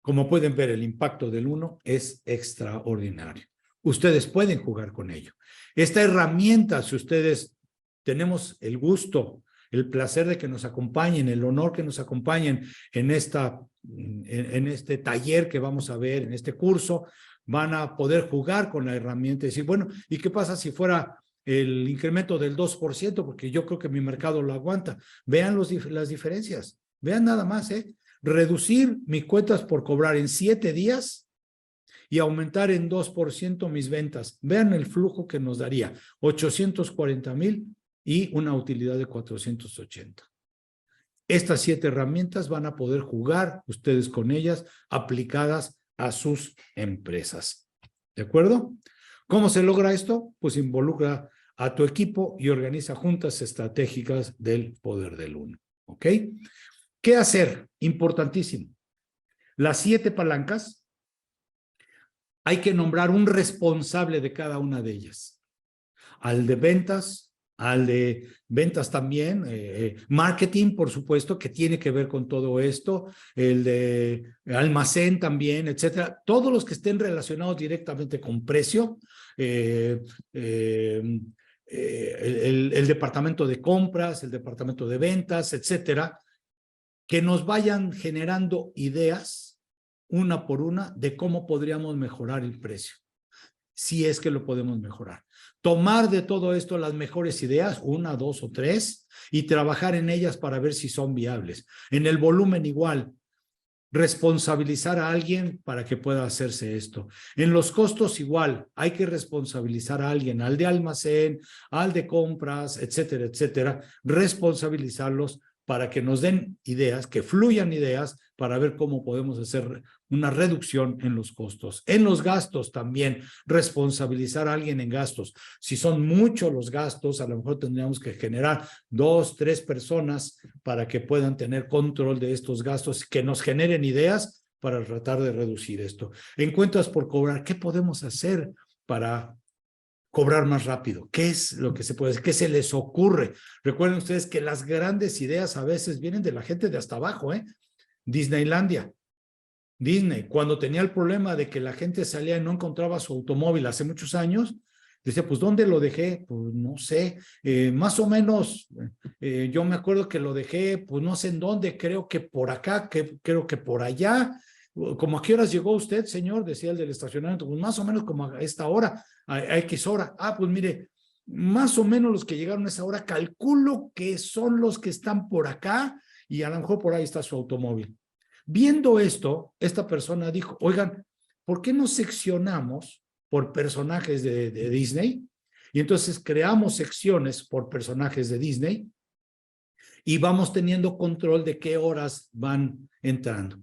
Como pueden ver, el impacto del 1 es extraordinario. Ustedes pueden jugar con ello. Esta herramienta, si ustedes tenemos el gusto, el placer de que nos acompañen, el honor que nos acompañen en este taller que vamos a ver, en este curso, van a poder jugar con la herramienta y decir, bueno, ¿y qué pasa si fuera el incremento del 2%? Porque yo creo que mi mercado lo aguanta. Vean las diferencias. Vean nada más, reducir mis cuentas por cobrar en 7 días y aumentar en 2% mis ventas. Vean el flujo que nos daría, 840,000 y una utilidad de 480. Estas 7 herramientas van a poder jugar ustedes con ellas aplicadas a sus empresas. ¿De acuerdo? ¿Cómo se logra esto? Pues involucra a tu equipo y organiza juntas estratégicas del poder del 1. ¿Ok? ¿Qué hacer? Importantísimo. Las 7 palancas, hay que nombrar un responsable de cada una de ellas. Al de ventas también, marketing, por supuesto, que tiene que ver con todo esto, el de almacén también, etcétera. Todos los que estén relacionados directamente con precio, el departamento de compras, el departamento de ventas, etcétera, que nos vayan generando ideas, una por una, de cómo podríamos mejorar el precio, si es que lo podemos mejorar. Tomar de todo esto las mejores ideas, 1, 2 o 3, y trabajar en ellas para ver si son viables. En el volumen igual, responsabilizar a alguien para que pueda hacerse esto. En los costos igual, hay que responsabilizar a alguien, al de almacén, al de compras, etcétera, etcétera, responsabilizarlos para que nos den ideas, que fluyan ideas para ver cómo podemos hacer una reducción en los costos. En los gastos también, responsabilizar a alguien en gastos. Si son muchos los gastos, a lo mejor tendríamos que generar 2, 3 personas para que puedan tener control de estos gastos, que nos generen ideas para tratar de reducir esto. En cuentas por cobrar, ¿qué podemos hacer para cobrar más rápido? ¿Qué es lo que se puede hacer? ¿Qué se les ocurre? Recuerden ustedes que las grandes ideas a veces vienen de la gente de hasta abajo, Disneylandia. Disney, cuando tenía el problema de que la gente salía y no encontraba su automóvil hace muchos años, dice, pues, ¿dónde lo dejé? Pues, no sé, más o menos, yo me acuerdo que lo dejé, pues, no sé en dónde, creo que por acá, creo que por allá. ¿Cómo a qué horas llegó usted, señor? Decía el del estacionamiento. Pues más o menos como a esta hora, a X hora. Ah, pues mire, más o menos los que llegaron a esa hora, calculo que son los que están por acá y a lo mejor por ahí está su automóvil. Viendo esto, esta persona dijo, oigan, ¿por qué no seccionamos por personajes de Disney? Y entonces creamos secciones por personajes de Disney y vamos teniendo control de qué horas van entrando.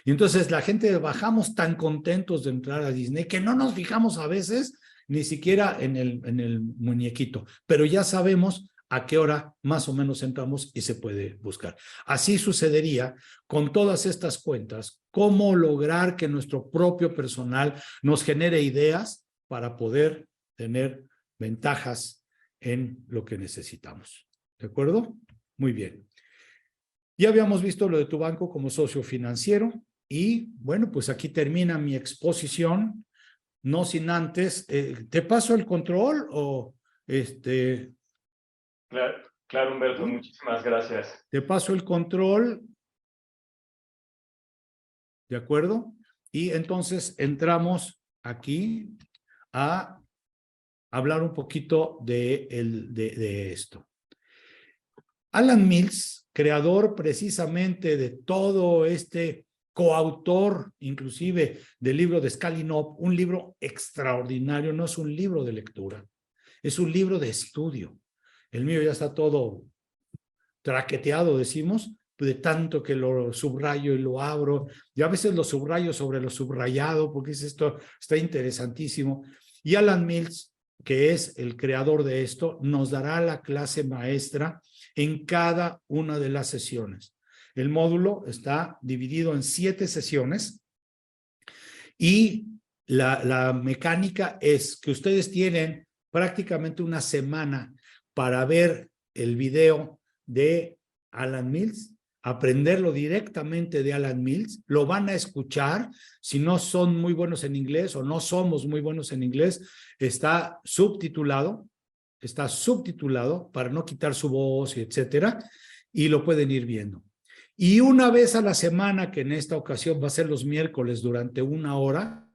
Y entonces la gente bajamos tan contentos de entrar a Disney que no nos fijamos a veces ni siquiera en el muñequito, pero ya sabemos a qué hora más o menos entramos y se puede buscar. Así sucedería con todas estas cuentas, cómo lograr que nuestro propio personal nos genere ideas para poder tener ventajas en lo que necesitamos. ¿De acuerdo? Muy bien. Ya habíamos visto lo de tu banco como socio financiero y bueno, pues aquí termina mi exposición, no sin antes, ¿te paso el control o Claro, claro, Humberto, ¿sí? muchísimas gracias. Te paso el control, ¿de acuerdo? Y entonces entramos aquí a hablar un poquito de esto. Alan Mills, creador precisamente de todo este, coautor inclusive del libro de Scaling Up, un libro extraordinario, no es un libro de lectura, es un libro de estudio. El mío ya está todo traqueteado, decimos, de tanto que lo subrayo y lo abro, y a veces lo subrayo sobre lo subrayado, porque esto está interesantísimo. Y Alan Mills, que es el creador de esto, nos dará la clase maestra en cada una de las sesiones. El módulo está dividido en 7 sesiones y la mecánica es que ustedes tienen prácticamente una semana para ver el video de Alan Mills, aprenderlo directamente de Alan Mills, lo van a escuchar, si no son muy buenos en inglés o no somos muy buenos en inglés, está subtitulado para no quitar su voz, etcétera, y lo pueden ir viendo. Y una vez a la semana, que en esta ocasión va a ser los miércoles durante 1 hora,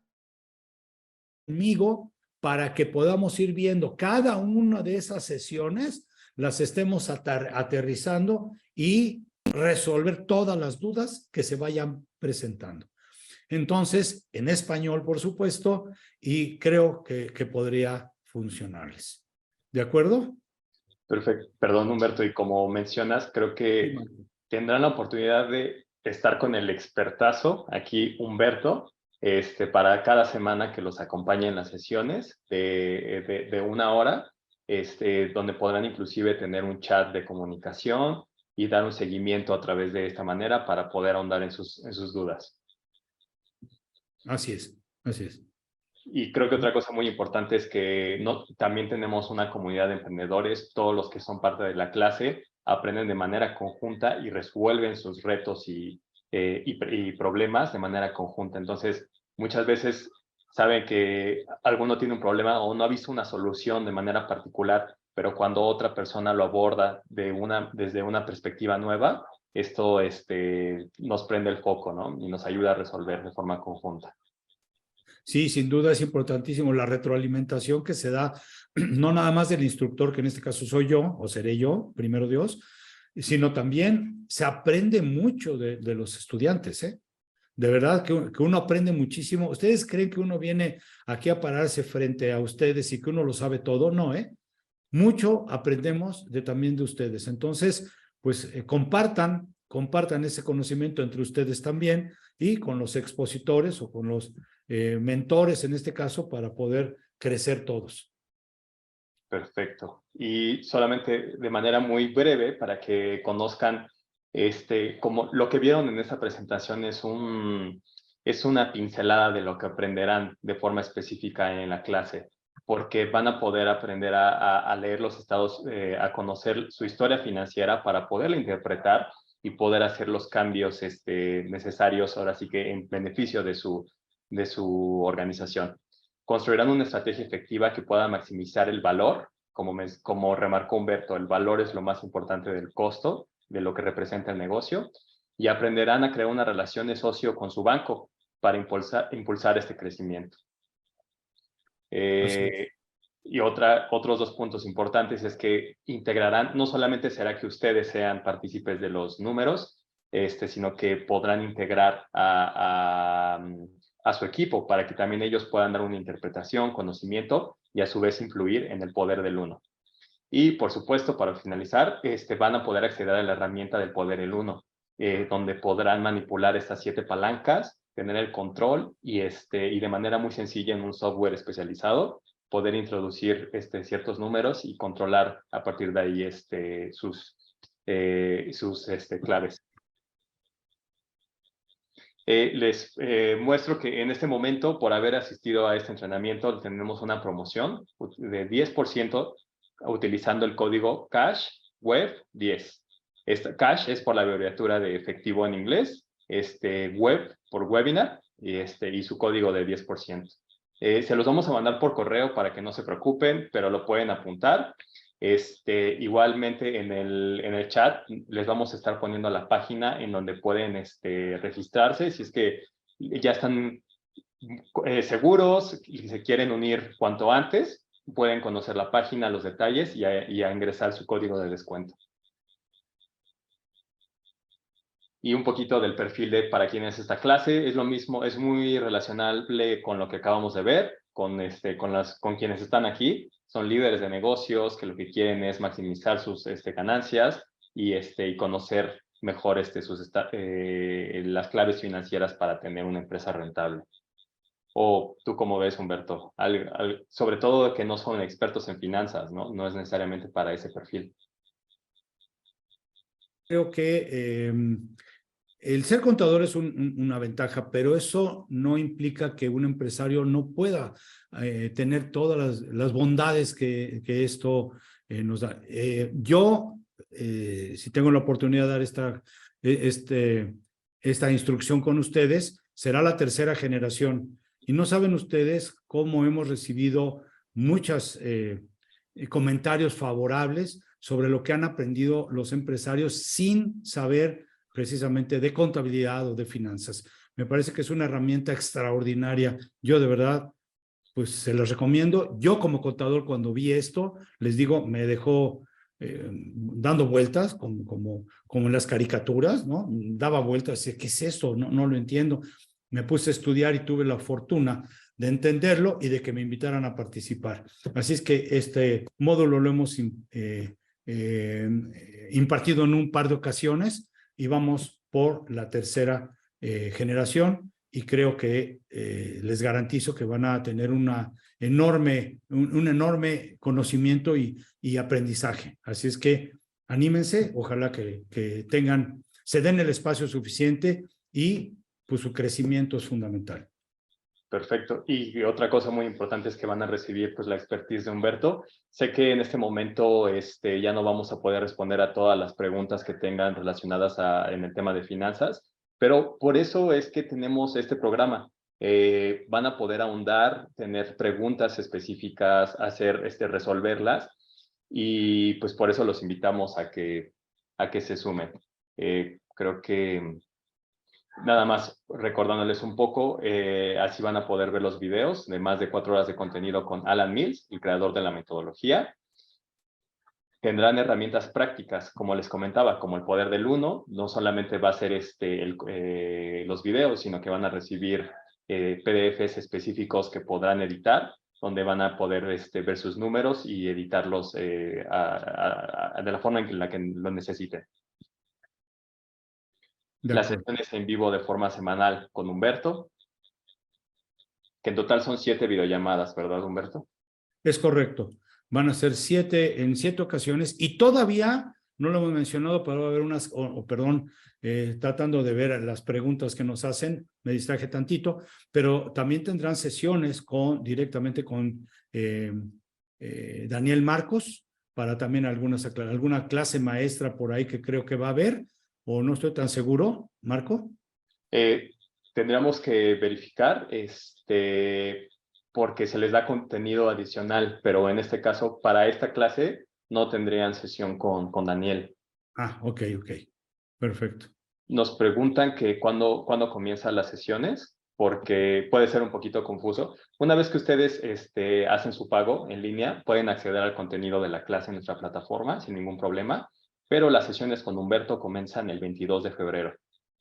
conmigo para que podamos ir viendo cada una de esas sesiones, las estemos aterrizando y resolver todas las dudas que se vayan presentando. Entonces, en español, por supuesto, y creo que podría funcionarles. ¿De acuerdo? Perfecto. Perdón, Humberto, y como mencionas, creo Sí, que Marco. tendrán la oportunidad de estar con el expertazo, aquí Humberto, para cada semana que los acompañe en las sesiones de 1 hora, donde podrán inclusive tener un chat de comunicación y dar un seguimiento a través de esta manera para poder ahondar en sus dudas. Así es, así es. Y creo que otra cosa muy importante es que también tenemos una comunidad de emprendedores, todos los que son parte de la clase aprenden de manera conjunta y resuelven sus retos y problemas de manera conjunta. Entonces, muchas veces saben que alguno tiene un problema o no ha visto una solución de manera particular, pero cuando otra persona lo aborda desde una perspectiva nueva, esto nos prende el foco, ¿no? Y nos ayuda a resolver de forma conjunta. Sí, sin duda es importantísimo la retroalimentación que se da, no nada más del instructor, que en este caso soy yo, o seré yo, primero Dios, sino también se aprende mucho de los estudiantes, ¿eh? De verdad que uno aprende muchísimo. ¿Ustedes creen que uno viene aquí a pararse frente a ustedes y que uno lo sabe todo? No, ¿eh? Mucho aprendemos también de ustedes. Entonces, pues compartan ese conocimiento entre ustedes también y con los expositores o con los mentores en este caso para poder crecer todos. Perfecto. Y solamente de manera muy breve para que conozcan, como lo que vieron en esta presentación es una pincelada de lo que aprenderán de forma específica en la clase, porque van a poder aprender a leer los estados, a conocer su historia financiera para poderla interpretar y poder hacer los cambios necesarios, ahora sí que en beneficio de su organización. Construirán una estrategia efectiva que pueda maximizar el valor, como remarcó Humberto, el valor es lo más importante del costo, de lo que representa el negocio, y aprenderán a crear una relación de socio con su banco para impulsar este crecimiento. Así es. Y otros 2 puntos importantes es que integrarán, no solamente será que ustedes sean partícipes de los números, sino que podrán integrar a su equipo para que también ellos puedan dar una interpretación, conocimiento y a su vez influir en el poder del uno. Y, por supuesto, para finalizar, van a poder acceder a la herramienta del Poder el 1, donde podrán manipular estas 7 palancas, tener el control y de manera muy sencilla en un software especializado, poder introducir ciertos números y controlar a partir de ahí sus claves. Les muestro que en este momento, por haber asistido a este entrenamiento, tenemos una promoción de 10% utilizando el código CASH-WEB10. CASH es por la abreviatura de efectivo en inglés, web por webinar y su código de 10%. Se los vamos a mandar por correo para que no se preocupen, pero lo pueden apuntar. Igualmente en el chat les vamos a estar poniendo la página en donde pueden registrarse si es que ya están seguros y se quieren unir cuanto antes, pueden conocer la página, los detalles y a ingresar su código de descuento. Y un poquito del perfil de para quién es esta clase, es lo mismo, es muy relacionable con lo que acabamos de ver, con quienes están aquí. Son líderes de negocios que lo que quieren es maximizar sus ganancias y conocer mejor las claves financieras para tener una empresa rentable. ¿O tú cómo ves, Humberto? Sobre todo que no son expertos en finanzas, ¿no? No es necesariamente para ese perfil. Creo que el ser contador es una ventaja, pero eso no implica que un empresario no pueda tener todas las bondades que esto nos da. Yo, si tengo la oportunidad de dar esta instrucción con ustedes, será la 3ª generación. Y no saben ustedes cómo hemos recibido muchos comentarios favorables sobre lo que han aprendido los empresarios sin saber precisamente de contabilidad o de finanzas. Me parece que es una herramienta extraordinaria. Yo de verdad, pues se los recomiendo. Yo como contador, cuando vi esto, les digo, me dejó dando vueltas, como en las caricaturas, ¿no? Daba vueltas, decía, ¿qué es esto? No lo entiendo. Me puse a estudiar y tuve la fortuna de entenderlo y de que me invitaran a participar. Así es que este módulo lo hemos impartido en un par de ocasiones y vamos por la 3ª generación y creo que les garantizo que van a tener un enorme conocimiento y aprendizaje. Así es que anímense, ojalá que se den el espacio suficiente y pues su crecimiento es fundamental. Perfecto. Y otra cosa muy importante es que van a recibir pues la expertise de Humberto. Sé que en este momento ya no vamos a poder responder a todas las preguntas que tengan relacionadas en el tema de finanzas, pero por eso es que tenemos este programa. Van a poder ahondar, tener preguntas específicas, resolverlas y pues por eso los invitamos a que se sumen. Creo que nada más recordándoles un poco, así van a poder ver los videos de más de 4 horas de contenido con Alan Mills, el creador de la metodología. Tendrán herramientas prácticas, como les comentaba, como el Poder del 1. No solamente va a ser los videos, sino que van a recibir PDFs específicos que podrán editar, donde van a poder ver sus números y editarlos de la forma en la que lo necesiten. Las sesiones en vivo de forma semanal con Humberto, que en total son 7 videollamadas, ¿verdad, Humberto? Es correcto. Van a ser 7 en 7 ocasiones y todavía, no lo hemos mencionado, pero va a haber unas, tratando de ver las preguntas que nos hacen, me distraje tantito, pero también tendrán sesiones directamente con Daniel Marcos, para también alguna clase maestra por ahí que creo que va a haber, o no estoy tan seguro, Marco. Tendríamos que verificar, porque se les da contenido adicional, pero en este caso, para esta clase, no tendrían sesión con Daniel. Ah, ok. Perfecto. Nos preguntan que cuándo comienzan las sesiones, porque puede ser un poquito confuso. Una vez que ustedes hacen su pago en línea, pueden acceder al contenido de la clase en nuestra plataforma sin ningún problema, pero las sesiones con Humberto comienzan el 22 de febrero,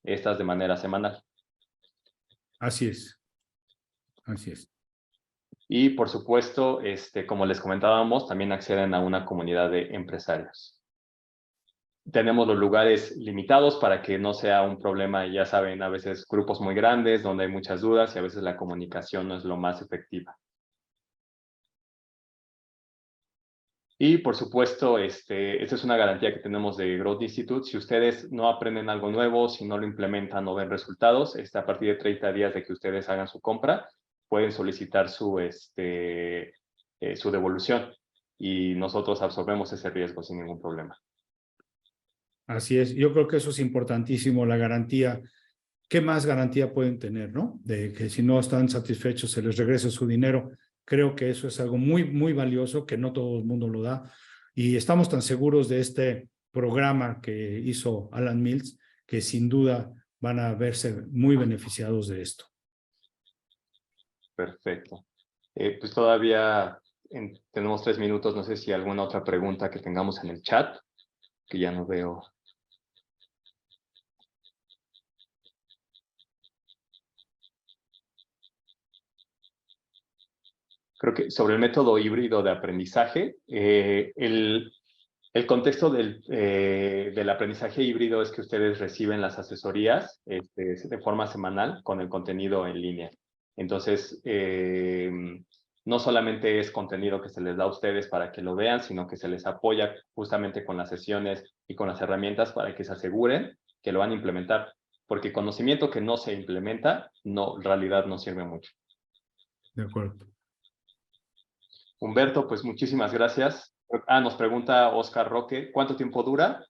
estas de manera semanal. Así es. Y por supuesto, como les comentábamos, también acceden a una comunidad de empresarios. Tenemos los lugares limitados para que no sea un problema, ya saben, a veces grupos muy grandes donde hay muchas dudas y a veces la comunicación no es lo más efectiva. Y por supuesto, esta es una garantía que tenemos de Growth Institute. Si ustedes no aprenden algo nuevo, si no lo implementan o ven resultados, a partir de 30 días de que ustedes hagan su compra, pueden solicitar su devolución y nosotros absorbemos ese riesgo sin ningún problema. Así es, yo creo que eso es importantísimo, la garantía. ¿Qué más garantía pueden tener, no? De que si no están satisfechos se les regrese su dinero. Creo que eso es algo muy, muy valioso que no todo el mundo lo da. Y estamos tan seguros de este programa que hizo Alan Mills que sin duda van a verse muy beneficiados de esto. Perfecto. Pues todavía tenemos 3 minutos. No sé si hay alguna otra pregunta que tengamos en el chat, que ya no veo. Creo que sobre el método híbrido de aprendizaje, el contexto del aprendizaje híbrido es que ustedes reciben las asesorías de forma semanal con el contenido en línea. Entonces, no solamente es contenido que se les da a ustedes para que lo vean, sino que se les apoya justamente con las sesiones y con las herramientas para que se aseguren que lo van a implementar. Porque conocimiento que no se implementa, en realidad no sirve mucho. De acuerdo. Humberto, pues muchísimas gracias. Nos pregunta Oscar Roque, ¿cuánto tiempo dura?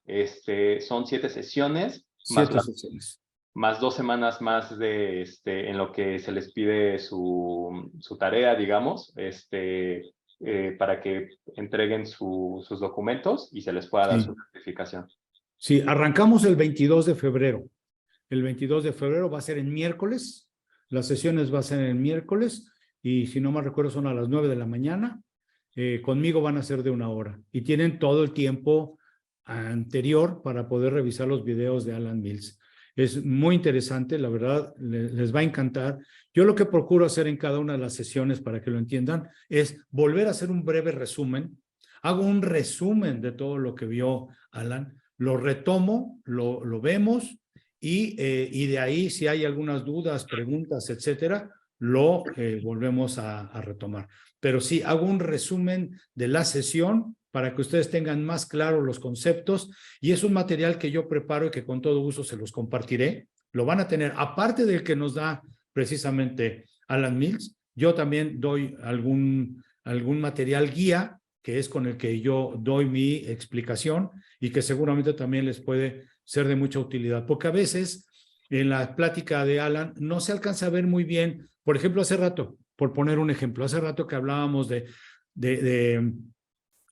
Son 7 sesiones, 7 sesiones. Más 2 semanas más en lo que se les pide su tarea, digamos, para que entreguen sus documentos y se les pueda dar su certificación. Sí, arrancamos el 22 de febrero. El 22 de febrero va a ser en miércoles. Las sesiones va a ser en miércoles. Y si no mal recuerdo son a las 9 de la mañana, conmigo van a ser de 1 hora y tienen todo el tiempo anterior para poder revisar los videos de Alan Mills. Es muy interesante, la verdad, les va a encantar. Yo lo que procuro hacer en cada una de las sesiones, para que lo entiendan, es volver a hacer un breve resumen. Hago un resumen de todo lo que vio Alan, lo retomo, lo vemos y de ahí si hay algunas dudas, preguntas, etcétera, lo volvemos a retomar. Pero sí, hago un resumen de la sesión para que ustedes tengan más claros los conceptos y es un material que yo preparo y que con todo gusto se los compartiré. Lo van a tener, aparte del que nos da precisamente Alan Mills, yo también doy algún material guía que es con el que yo doy mi explicación y que seguramente también les puede ser de mucha utilidad, porque a veces en la plática de Alan no se alcanza a ver muy bien. Por ejemplo, hace rato, por poner un ejemplo, hace rato que hablábamos de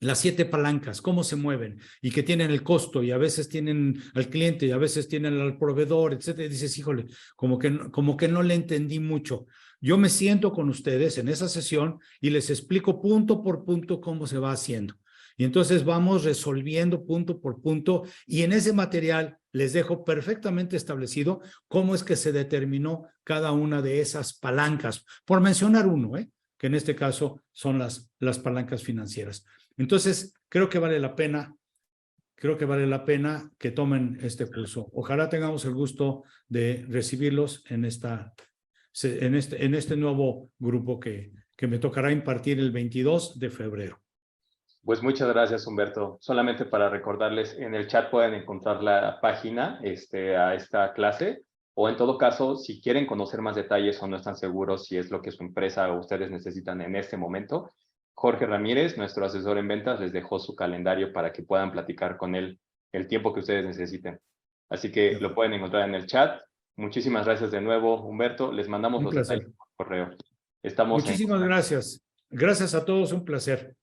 las 7 palancas, cómo se mueven y que tienen el costo y a veces tienen al cliente y a veces tienen al proveedor, etcétera. Y dices, híjole, como que no le entendí mucho. Yo me siento con ustedes en esa sesión y les explico punto por punto cómo se va haciendo. Y entonces vamos resolviendo punto por punto y en ese material les dejo perfectamente establecido cómo es que se determinó cada una de esas palancas, por mencionar uno, que en este caso son las palancas financieras. Entonces, creo que vale la pena que tomen este curso. Ojalá tengamos el gusto de recibirlos en este nuevo grupo que me tocará impartir el 22 de febrero. Pues muchas gracias, Humberto. Solamente para recordarles, en el chat pueden encontrar la página a esta clase, o en todo caso, si quieren conocer más detalles o no están seguros si es lo que su empresa o ustedes necesitan en este momento, Jorge Ramírez, nuestro asesor en ventas, les dejó su calendario para que puedan platicar con él el tiempo que ustedes necesiten. Así que lo pueden encontrar en el chat. Muchísimas gracias de nuevo, Humberto. Les mandamos los detalles por correo. Muchísimas gracias. Gracias a todos, un placer.